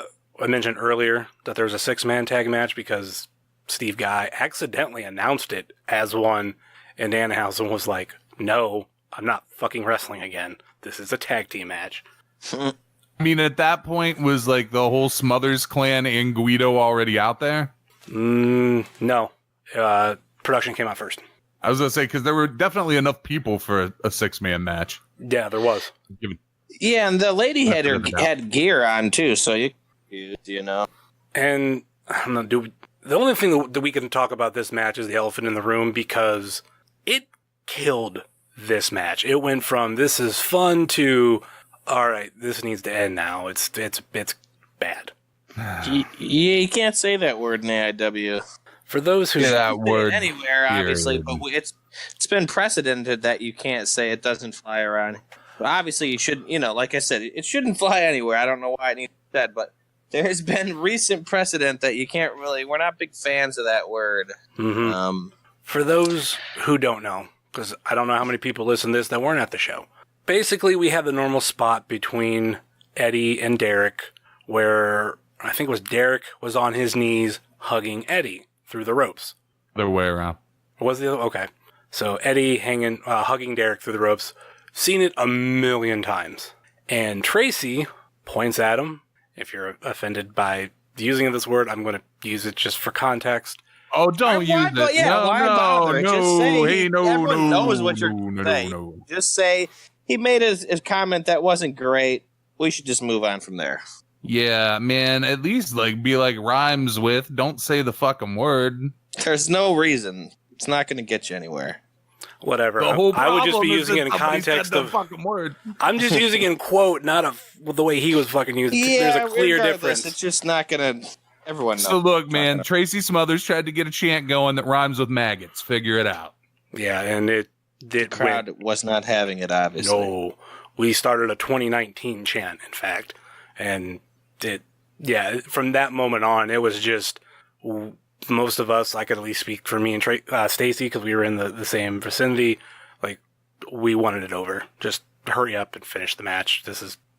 mentioned earlier that there was a 6-man tag match because Steve Guy accidentally announced it as one, and Danhausen was like, no, I'm not fucking wrestling again. This is a tag team match. I mean, at that point, was like the whole Smothers clan and Guido already out there? No. Production came out first. I was going to say, because there were definitely enough people for a 6-man match. Yeah, there was. Yeah, and the lady had gear on, too, so you know. And I don't know, the only thing that we can talk about this match is the elephant in the room, because it killed this match. It went from this is fun to, all right, this needs to end now. It's bad. You can't say that word in AIW. For those who that word anywhere, obviously, but it's been precedented that you can't say it doesn't fly around. But obviously, you should, like I said, it shouldn't fly anywhere. I don't know why it needs to be said, but there has been recent precedent that you can't really. We're not big fans of that word. Mm-hmm. For those who don't know, because I don't know how many people listen to this that weren't at the show. Basically, we have the normal spot between Eddie and Derek, where I think it was Derek was on his knees hugging Eddie through the ropes. The other way around. Was the other? Okay. So Eddie hugging Derek through the ropes. Seen it a million times. And Tracy points at him. If you're offended by using this word, I'm going to use it just for context. Oh, don't use it. Yeah, why bother? Just say everyone knows what you're saying. No. Just say he made his comment that wasn't great. We should just move on from there. Yeah, man, at least be like rhymes with, don't say the fucking word. There's no reason. It's not going to get you anywhere. Whatever. I would just be using it in context of fucking word. I'm just using it in quote, not the way he was fucking using it. Yeah, there's a clear difference. It's just not going to... Everyone knows. So look, man, Tracy Smothers tried to get a chant going that rhymes with maggots. Figure it out. Yeah, and the crowd was not having it, obviously. No. We started a 2019 chant, in fact. And from that moment on, it was just most of us, I could at least speak for me and Stacy, because we were in the same vicinity. Like, we wanted it over. Just hurry up and finish the match.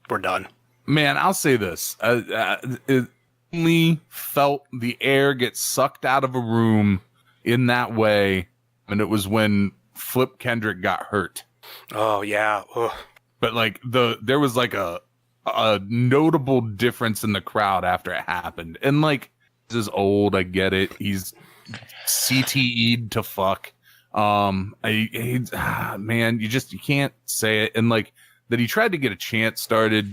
We're done. Man, I'll say this. It only felt the air get sucked out of a room in that way, and it was when Flip Kendrick got hurt. Oh, yeah. Ugh. But, there was, a notable difference in the crowd after it happened. And this is old, I get it. He's CTE'd to fuck. Man, you can't say it. And that he tried to get a chant started,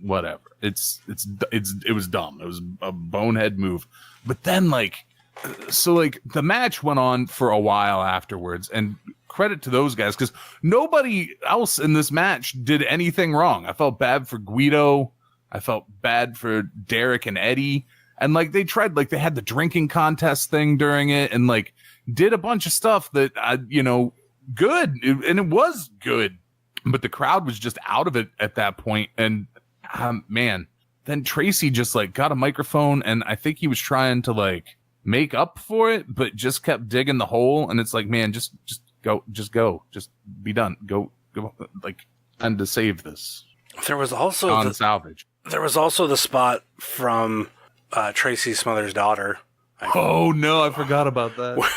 whatever. It was dumb. It was a bonehead move. But then the match went on for a while afterwards, and credit to those guys, because nobody else in this match did anything wrong. I felt bad for Guido. I felt bad for Derek and Eddie. And they tried, they had the drinking contest thing during it, and did a bunch of stuff that, good. And it was good. But the crowd was just out of it at that point. And man, then Tracy just got a microphone, and I think he was trying to make up for it, but just kept digging the hole. And it's man, just go, just be done. Go like and to save this. There was also on salvage. There was also the spot from Tracy Smothers' daughter. Oh no, I forgot about that.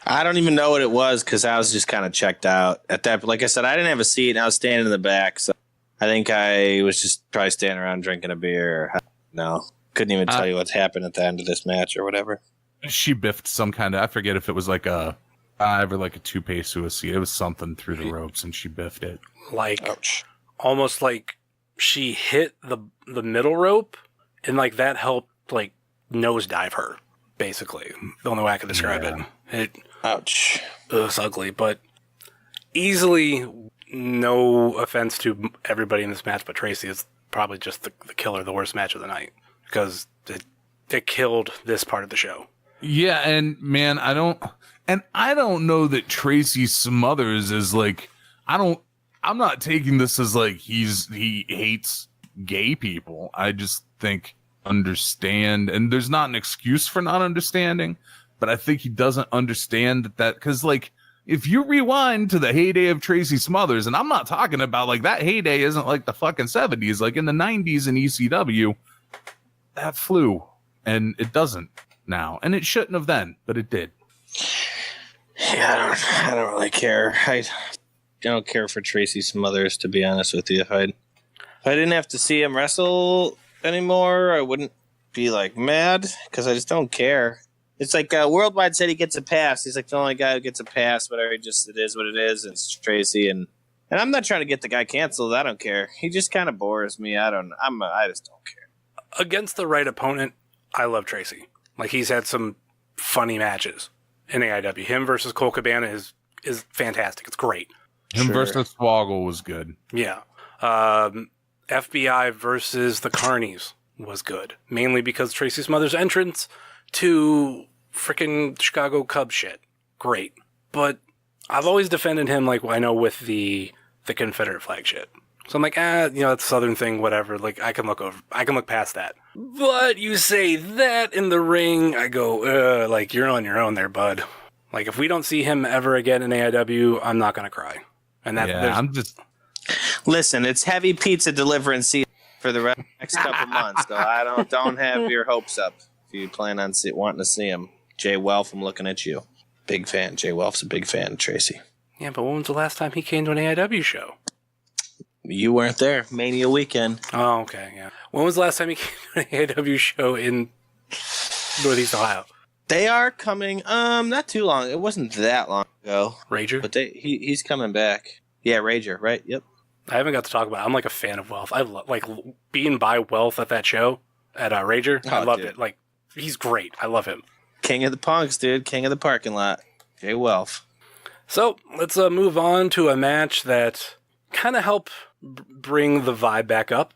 I don't even know what it was because I was just kind of checked out at that. Like I said, I didn't have a seat and I was standing in the back, so I think I was just probably standing around drinking a beer. No, couldn't even tell you what's happened at the end of this match or whatever. She biffed some kind of, I forget if it was like a 5 or like a 2-pace to a seat. It was something through the ropes and she biffed it. Like, ouch. Almost like she hit the middle rope and like that helped like nosedive her, basically. The only way I can describe it. Ouch. It was ugly, but easily, no offense to everybody in this match, but Tracy is probably just the killer, the worst match of the night, because it killed this part of the show. Yeah, and man, I don't know that Tracy Smothers is like, I'm not taking this as like he hates gay people. I just think understand, and there's not an excuse for not understanding, but I think he doesn't understand that because like if you rewind to the heyday of Tracy Smothers, and I'm not talking about like that heyday isn't like the fucking 70s, like in the 90s in ECW, that flew, and it doesn't now, and it shouldn't have then, but it did. Yeah, I don't really care. I don't care for Tracy Smothers, to be honest with you. If I didn't have to see him wrestle anymore, I wouldn't be like mad because I just don't care. It's like Worldwide said he gets a pass. He's like the only guy who gets a pass, but it is what it is. It's Tracy, and I'm not trying to get the guy canceled. I don't care. He just kind of bores me. I just don't care. Against the right opponent, I love Tracy. Like he's had some funny matches in AIW. Him versus Cole Cabana is fantastic. It's great. Him versus Swoggle was good. Yeah. FBI versus the Carnies was good. Mainly because Tracy Smothers' entrance to freaking Chicago Cubs shit. Great. But I've always defended him, like, I know with the Confederate flag shit. So I'm like, it's a Southern thing, whatever. Like, I can look past that. But you say that in the ring, I go, like, you're on your own there, bud. Like, if we don't see him ever again in AIW, I'm not going to cry. And I'm just... Listen, it's heavy pizza deliverance season for the next couple months, so I don't have your hopes up. If you plan on wanting to see him, Jay Welf, I'm looking at you. Big fan. Jay Welf's a big fan, Tracy. Yeah, but when was the last time he came to an AIW show? You weren't there. Mania weekend. Oh, okay, yeah. When was the last time he came to an AIW show in Northeast Ohio? They are coming. Not too long. It wasn't that long ago. Rager? But he's coming back. Yeah, Rager, right? Yep. I haven't got to talk about it. I'm like a fan of Wealth. I like being by Wealth at that show at Rager. I loved it. Like, he's great. I love him. King of the punks, dude. King of the parking lot. Jay Wealth. So let's move on to a match that kind of helped bring the vibe back up.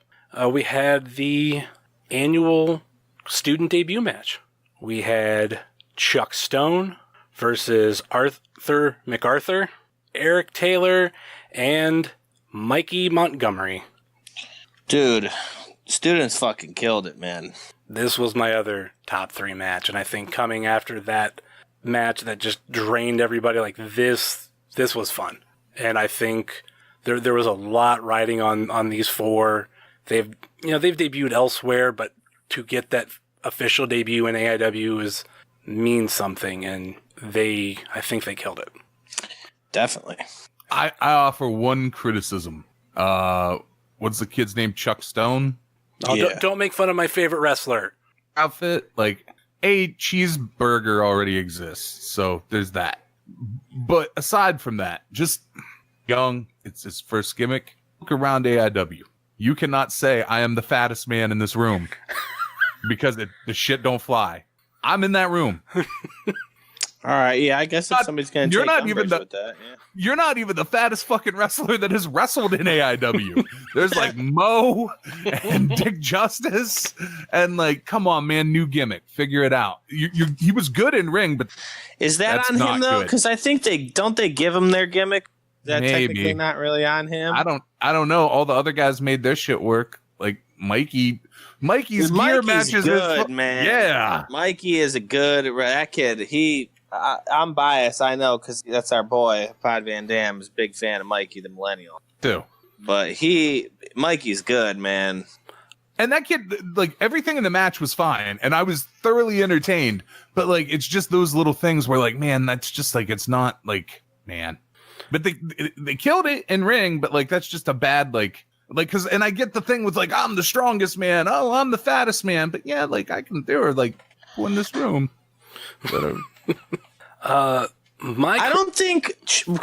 We had the annual student debut match. We had Chuck Stone versus Arthur MacArthur, Eric Taylor, and Mikey Montgomery. Dude, students fucking killed it, man. This was my other top 3 match, and I think coming after that match that just drained everybody, like this was fun. And I think there was a lot riding on these 4. They've debuted elsewhere, but to get that official debut in AIW means something, and I think they killed it. Definitely. I offer one criticism. What's the kid's name? Chuck Stone? Oh, yeah. Don't make fun of my favorite wrestler. Outfit, like, a cheeseburger already exists, so there's that. But aside from that, just young, it's his first gimmick. Look around AIW. You cannot say I am the fattest man in this room because the shit don't fly. I'm in that room. All right, yeah, I guess if somebody's going to take umbrage with that, yeah. You're not even the fattest fucking wrestler that has wrestled in AIW. There's like Mo and Dick Justice, and like, come on, man, new gimmick, figure it out. He was good in ring, but is that on him though? Because I think they give him their gimmick. Is that technically not really on him? I don't know. All the other guys made their shit work. Like Mikey's gear matches good, man. Yeah, Mikey is a good that kid. I'm biased, I know, because that's our boy, Pod Van Dam, is a big fan of Mikey the Millennial. Too. But Mikey's good, man. And that kid, like, everything in the match was fine, and I was thoroughly entertained. But, like, it's just those little things where, like, man, that's just, like, it's not, like, man. But they killed it in ring, but, like, that's just a bad, like, because, and I get the thing with, like, I'm the strongest man. Oh, I'm the fattest man. But, yeah, like, there were, like, people in this room. I don't think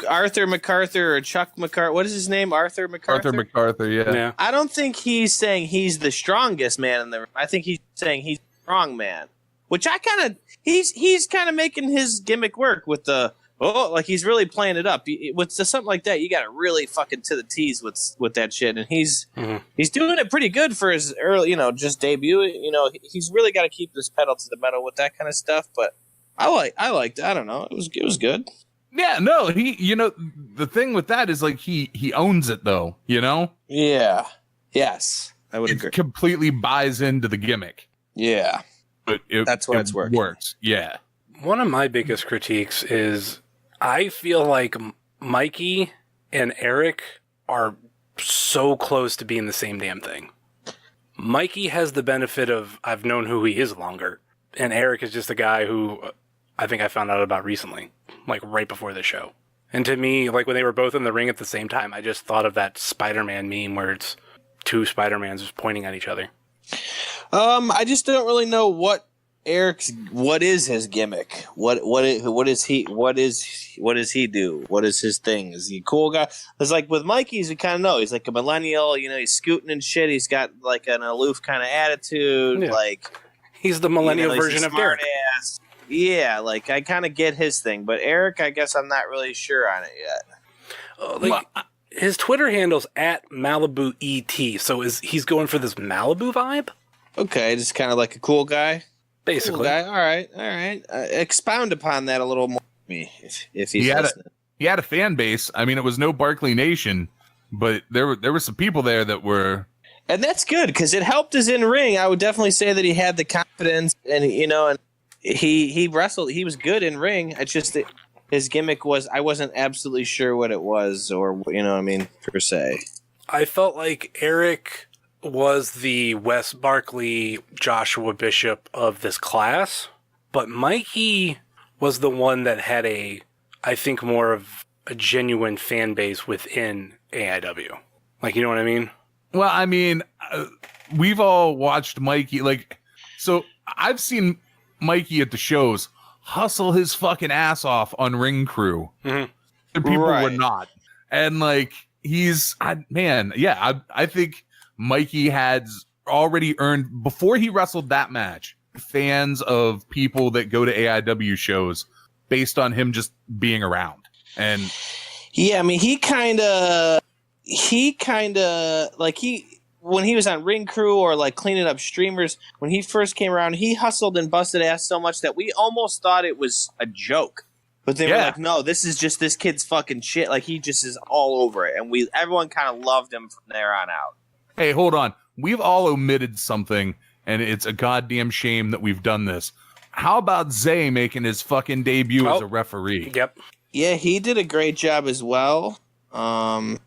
Arthur MacArthur or Chuck MacArthur, what is his name? Arthur MacArthur? Arthur MacArthur, yeah. I don't think he's saying he's the strongest man in the room. I think he's saying he's the strong man, which he's kind of making his gimmick work with like he's really playing it up. With something like that, you got to really fucking to the tees with that shit, and he's doing it pretty good for his early, just debut. He's really got to keep his pedal to the metal with that kind of stuff, but I liked it. I don't know. It was good. Yeah, no, the thing with that is like he owns it though, Yeah. Yes. I would agree. Completely buys into the gimmick. Yeah. But that's what it's working. Works. Yeah. One of my biggest critiques is I feel like Mikey and Eric are so close to being the same damn thing. Mikey has the benefit of I've known who he is longer, and Eric is just a guy who I think I found out about recently, like right before the show. And to me, like when they were both in the ring at the same time, I just thought of that Spider-Man meme where it's two Spider-Mans just pointing at each other. I just don't really know what is his gimmick? What does he do? What is his thing? Is he a cool guy? It's like with Mikey's, we kind of know he's like a millennial. He's scooting and shit. He's got like an aloof kind of attitude. Yeah. Like he's the millennial version of Derek. Ass. Yeah, like I kind of get his thing, but Eric, I guess I'm not really sure on it yet. His Twitter handle's at Malibu ET, so he's going for this Malibu vibe? Okay, just kind of like a cool guy. Basically. Cool guy. All right. Expound upon that a little more for me, if he's listening. He had a fan base. I mean, it was no Barkley Nation, but there were some people there that were. And that's good, because it helped his in-ring. I would definitely say that he had the confidence, and and he wrestled. He was good in ring. It's just that his gimmick was, I wasn't absolutely sure what it was, or per se. I felt like Eric was the Wes Barkley, Joshua Bishop of this class, but Mikey was the one that had I think more of a genuine fan base within AIW. Like, you know what I mean? Well, I mean, we've all watched Mikey. Like, so I've seen Mikey at the shows hustle his fucking ass off on Ring Crew. Mm-hmm. And people were not. And like, I think Mikey had already earned, before he wrestled that match, fans of people that go to AIW shows based on him just being around. And yeah, I mean, he kind of like when he was on Ring Crew or like cleaning up streamers, when he first came around, he hustled and busted ass so much that we almost thought it was a joke. But they were like, no, this is just this kid's fucking shit. Like, he just is all over it. And everyone kind of loved him from there on out. Hey, hold on. We've all omitted something, and it's a goddamn shame that we've done this. How about Zay making his fucking debut as a referee? Yep. Yeah, he did a great job as well. And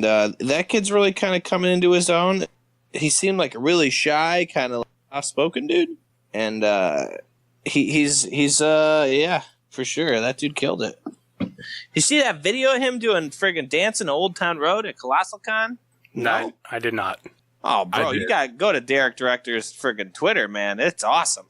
that kid's really kind of coming into his own. He seemed like a really shy, kind of like soft-spoken dude. And he's for sure. That dude killed it. You see that video of him doing friggin' dancing Old Town Road at Colossal Con? No, I did not. Oh, bro, you gotta go to Derek Director's friggin' Twitter, man. It's awesome.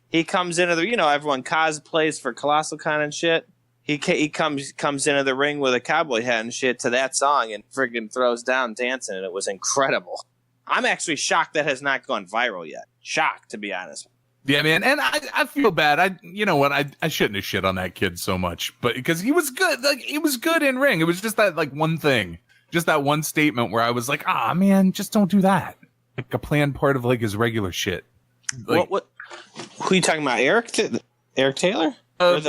He comes into the, everyone cosplays for Colossal Con and shit. He comes into the ring with a cowboy hat and shit to that song and friggin' throws down dancing, and it was incredible. I'm actually shocked that has not gone viral yet. Shocked, to be honest. Yeah, man, and I feel bad. I shouldn't have shit on that kid so much, but because he was good. Like, he was good in ring. It was just that like one thing. Just that one statement where I was like, man, just don't do that. Like a planned part of like his regular shit. Like, what? Who are you talking about? Eric Taylor? Or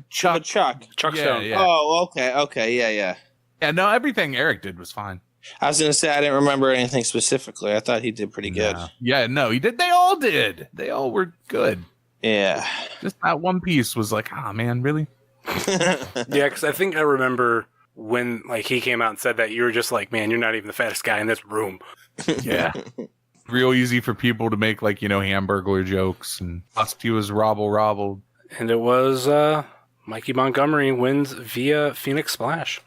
Chuck Stone. Yeah. Oh, okay, yeah. Yeah, no, everything Eric did was fine. I was gonna say I didn't remember anything specifically. I thought he did pretty good. Yeah, no, he did. They all did. They all were good. Yeah. Just that one piece was like, ah, man, really? Yeah, because I think I remember when like he came out and said that, you were just like, man, you're not even the fattest guy in this room. Yeah. Real easy for people to make like, Hamburglar jokes, and he was robble. And it was Mikey Montgomery wins via Phoenix Splash.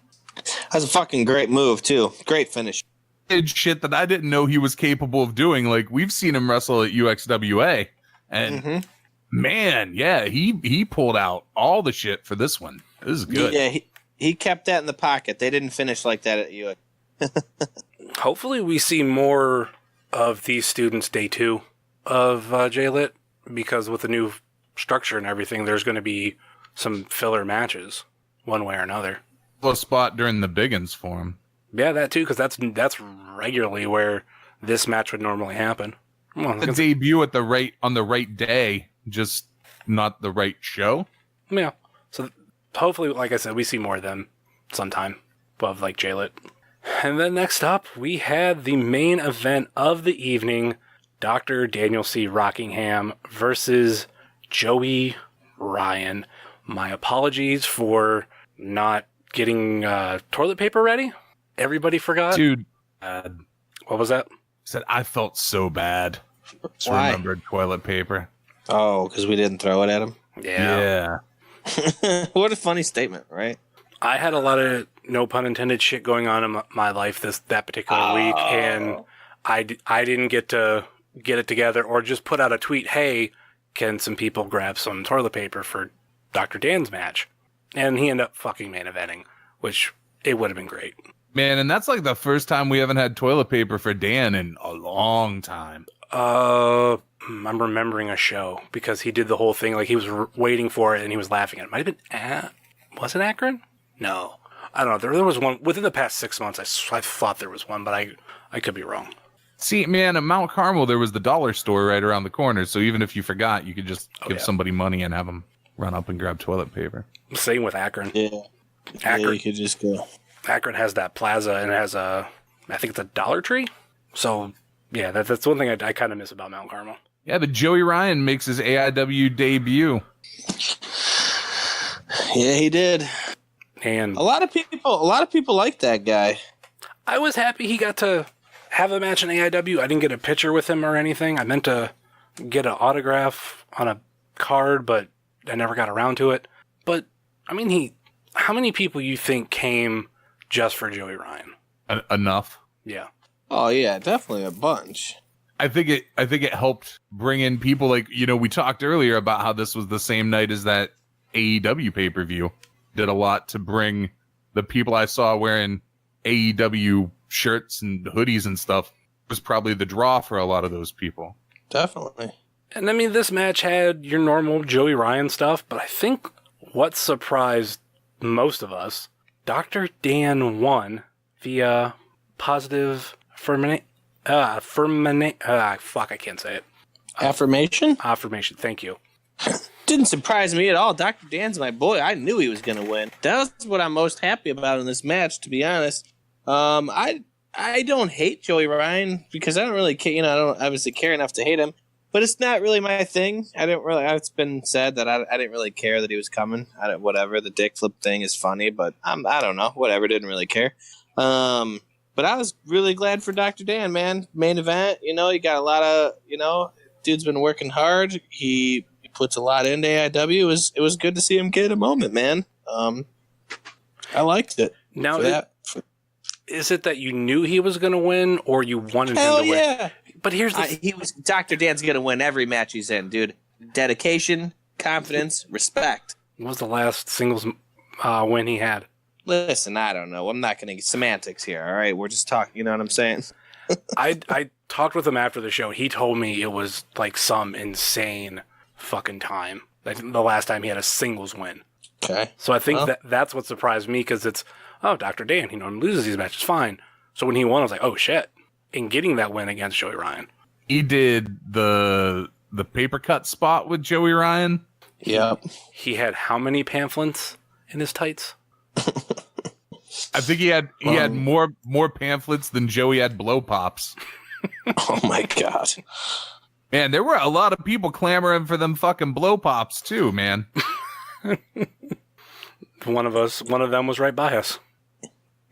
That's a fucking great move too. Great finish. Did shit that I didn't know he was capable of doing. Like, we've seen him wrestle at UXWA, and man, yeah, he pulled out all the shit for this one. This is good. Yeah, he kept that in the pocket. They didn't finish like that at UX. Hopefully we see more of these students day 2 of JLIT, because with the new structure and everything, there's going to be some filler matches one way or another. A spot during the Biggins for him. Yeah, that too, because that's regularly where this match would normally happen. The debut on the right day, just not the right show. Yeah. So hopefully, like I said, we see more of them sometime above like JLIT. And then next up, we had the main event of the evening, Dr. Daniel C. Rockingham versus Joey Ryan. My apologies for not getting toilet paper ready. Everybody forgot. Dude. What was that? Said I felt so bad. Just Why? remembered toilet paper. Oh, because we didn't throw it at him? Yeah. What a funny statement, right? I had a lot of, no pun intended, shit going on in my life that particular week, and I didn't get to get it together or just put out a tweet, hey, can some people grab some toilet paper for Dr. Dan's match? And he ended up fucking main eventing, which it would have been great. Man, and that's like the first time we haven't had toilet paper for Dan in a long time. I'm remembering a show because he did the whole thing, like he was waiting for it and he was laughing at it. Might have been was it Akron? No. I don't know. There was one within the past 6 months. I thought there was one, but I could be wrong. See, man, at Mount Carmel, there was the dollar store right around the corner. So even if you forgot, you could just give somebody money and have them run up and grab toilet paper. Same with Akron. Yeah. Akron, Yeah, you could just go. Akron has that plaza and it has I think it's a Dollar Tree. So, yeah, that's one thing I kind of miss about Mount Carmel. Yeah, but Joey Ryan makes his AIW debut. Yeah, he did. And a lot of people like that guy. I was happy he got to have a match in AIW. I didn't get a picture with him or anything. I meant to get an autograph on a card, but I never got around to it. But, I mean, how many people you think came just for Joey Ryan? Enough. Yeah. Oh, yeah, definitely a bunch. I think it helped bring in people like, we talked earlier about how this was the same night as that AEW pay-per-view. Did a lot to bring the people I saw wearing AEW shirts and hoodies and stuff. Was probably the draw for a lot of those people. Definitely. And I mean, this match had your normal Joey Ryan stuff, but I think what surprised most of us, Dr. Dan won via positive fuck, I can't say it. Affirmation? Affirmation, thank you. Didn't surprise me at all. Dr. Dan's my boy. I knew he was going to win. That's what I'm most happy about in this match, to be honest. I don't hate Joey Ryan because I don't really care. I don't obviously care enough to hate him, but it's not really my thing. It's been said that I didn't really care that he was coming. Whatever. The dick flip thing is funny, but I don't know. Whatever. Didn't really care. But I was really glad for Dr. Dan, man. Main event, you got a lot of, dude's been working hard. He puts a lot into AIW. It was good to see him get a moment, man. I liked it. Now, is it that you knew he was going to win, or you wanted him to win? Yeah. But here's Dr. Dan's going to win every match he's in, dude. Dedication, confidence, respect. What was the last singles win he had? Listen, I don't know. I'm not going to get semantics here, all right? We're just talking, you know what I'm saying? I talked with him after the show. He told me it was like some insane fucking time. Like the last time he had a singles win. Okay. So I think that's what surprised me, because it's, Dr. Dan, he loses these matches, fine. So when he won, I was like, oh shit. In getting that win against Joey Ryan. He did the paper cut spot with Joey Ryan. Yep. He had how many pamphlets in his tights? I think he had more pamphlets than Joey had blow pops. Oh my god. Man, there were a lot of people clamoring for them fucking blow pops too, man. One of them was right by us.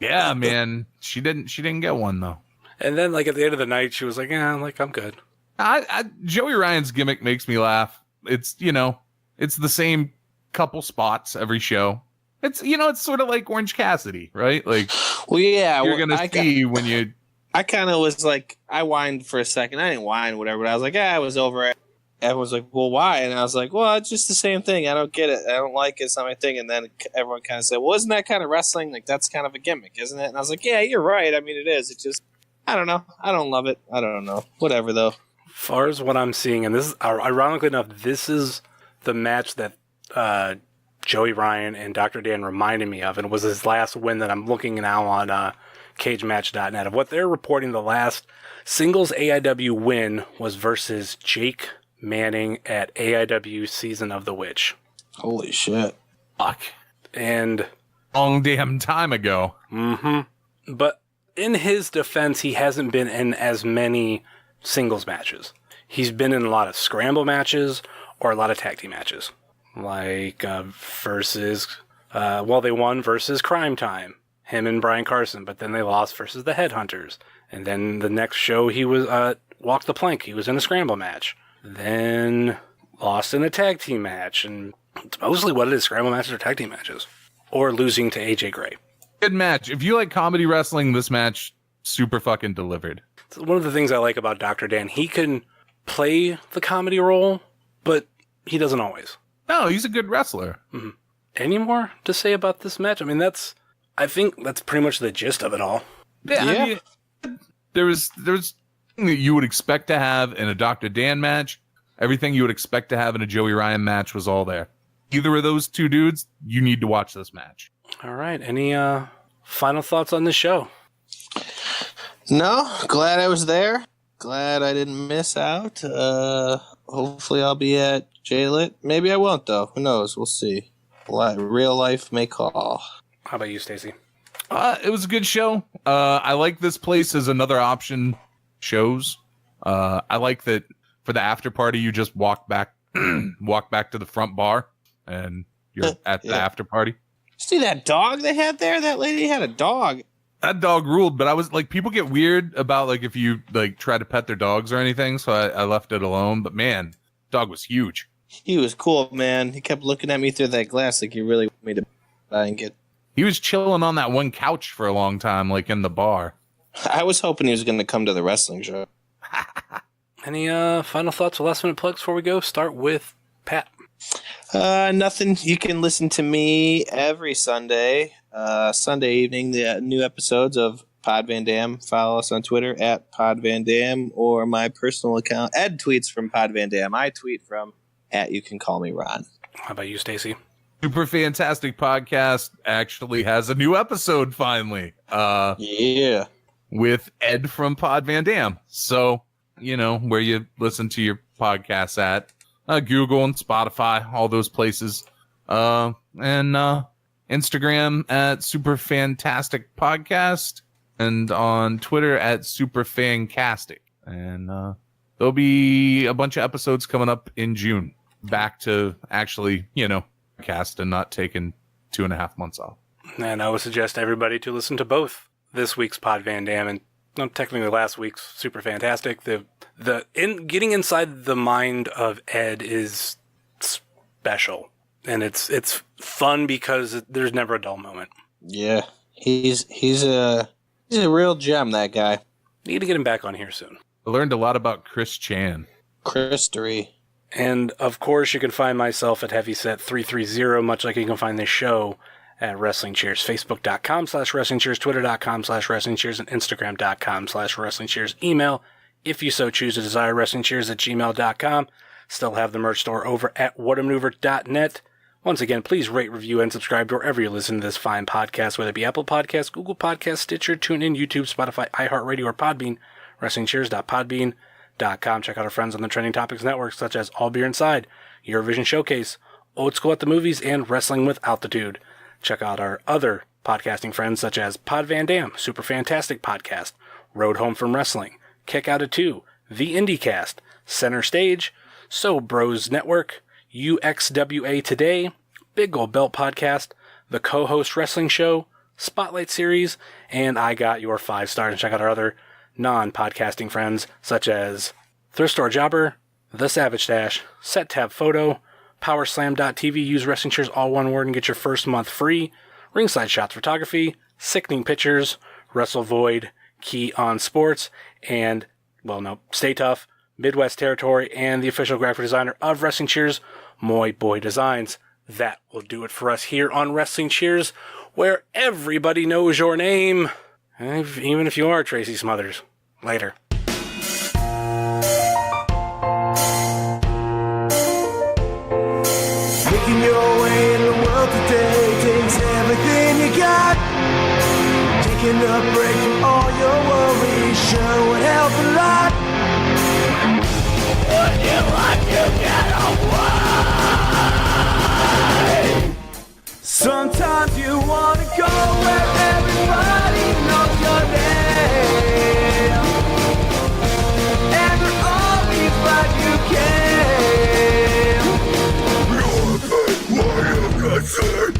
Yeah, man. She didn't get one though. And then, like, at the end of the night, she was like, "Yeah, I'm good." Joey Ryan's gimmick makes me laugh. It's, it's the same couple spots every show. It's, it's sort of like Orange Cassidy, right? Like, well, yeah, you're gonna see when you. I kind of was like, I whined for a second. I didn't whine, whatever. But I was like, I was over it. Everyone's like, well, why? And I was like, well, it's just the same thing. I don't get it. I don't like it. It's not my thing. And then everyone kind of said, well, isn't that kind of wrestling? Like, that's kind of a gimmick, isn't it? And I was like, yeah, you're right. I mean, it is. It just, I don't know. I don't love it. I don't know. Whatever, though. As far as what I'm seeing, and this is, ironically enough, this is the match that Joey Ryan and Dr. Dan reminded me of, and it was his last win that I'm looking now on cagematch.net. Of what they're reporting, the last singles AIW win was versus Jake Manning at AIW Season of the Witch. Holy shit. Fuck. And long damn time ago. Mm-hmm. But in his defense, he hasn't been in as many singles matches. He's been in a lot of scramble matches or a lot of tag team matches. Like they won versus Crime Time. Him and Brian Carson, but then they lost versus the Headhunters. And then the next show he was walked the plank. He was in a scramble match. Then lost in a tag team match. And it's mostly what it is, scramble matches or tag team matches. Or losing to AJ Gray. Good match. If you like comedy wrestling, this match super fucking delivered. So one of the things I like about Dr. Dan, he can play the comedy role, but he doesn't always. No, he's a good wrestler. Mm-hmm. Any more to say about this match? I mean, I think that's pretty much the gist of it all. Yeah. I mean, there's everything that you would expect to have in a Dr. Dan match. Everything you would expect to have in a Joey Ryan match was all there. Either of those two dudes, you need to watch this match. All right. Any final thoughts on this show? No. Glad I was there. Glad I didn't miss out. Hopefully I'll be at JLIT. Maybe I won't, though. Who knows? We'll see. Real life may call. How about you, Stacy? It was a good show. I like this place as another option shows. I like that for the after party, you just walk back to the front bar and you're at the after party. See that dog they had there? That lady had a dog. That dog ruled, but I was like, people get weird about like if you like try to pet their dogs or anything, so I left it alone. But man, dog was huge. He was cool, man. He kept looking at me through that glass like he really wanted me to buy and get. He was chilling on that one couch for a long time, like in the bar. I was hoping he was going to come to the wrestling show. Any final thoughts or last minute plugs before we go? Start with Pat. Nothing. You can listen to me every Sunday. Sunday evening, the new episodes of Pod Van Dam. Follow us on Twitter at Pod Van Dam or my personal account. Ed tweets from Pod Van Dam. I tweet from at You Can Call Me Ron. How about you, Stacy? Super Fantastic Podcast actually has a new episode finally. Yeah. With Ed from Pod Van Dam. So, where you listen to your podcasts at. Google and Spotify, all those places. And Instagram at Super Fantastic Podcast. And on Twitter at Super Fancastic. And there'll be a bunch of episodes coming up in June. Back to actually, cast and not taking 2.5 months off. And I would suggest everybody to listen to both this week's Pod Van Dam and technically last week's Super Fantastic. Getting inside the mind of Ed is special, and it's fun because there's never a dull moment. Yeah, he's a real gem, that guy. Need to get him back on here soon. I learned a lot about Chris Chan. Christery. And, of course, you can find myself at Heavyset330, much like you can find this show at Wrestling Cheers. Facebook.com/Wrestling Cheers, Twitter.com/Wrestling Cheers, and Instagram.com/Wrestling Cheers. Email, if you so choose to desire, WrestlingCheers@gmail.com. Still have the merch store over at whatamaneuver.net. Once again, please rate, review, and subscribe to wherever you listen to this fine podcast, whether it be Apple Podcasts, Google Podcasts, Stitcher, TuneIn, YouTube, Spotify, iHeartRadio, or Podbean. WrestlingCheers.podbean.com. Check out our friends on the Trending Topics Network, such as All Beer Inside, Eurovision Showcase, Old School at the Movies, and Wrestling with Altitude. Check out our other podcasting friends, such as Pod Van Dam, Super Fantastic Podcast, Road Home from Wrestling, Kick Out at 2, The IndieCast, Center Stage, So Bros Network, UXWA Today, Big Gold Belt Podcast, The Co-Host Wrestling Show, Spotlight Series, and I Got Your 5 Stars. And check out our other non-podcasting friends, such as Thrift Store Jobber, The Savage Dash, Set Tab Photo, PowerSlam.tv, use Wrestling Cheers all one word and get your first month free, Ringside Shots Photography, Sickening Pictures, Wrestle Void, Key on Sports, and, Stay Tough, Midwest Territory, and the official graphic designer of Wrestling Cheers, Moy Boy Designs. That will do it for us here on Wrestling Cheers, where everybody knows your name, even if you are Tracy Smothers. Later. Making your way in the world today takes everything you got. Taking a break from all your worries sure would help a lot. Would you like to get away? Sometimes you want to go where everybody knows your name, and they're always glad you came. You're the way you can see.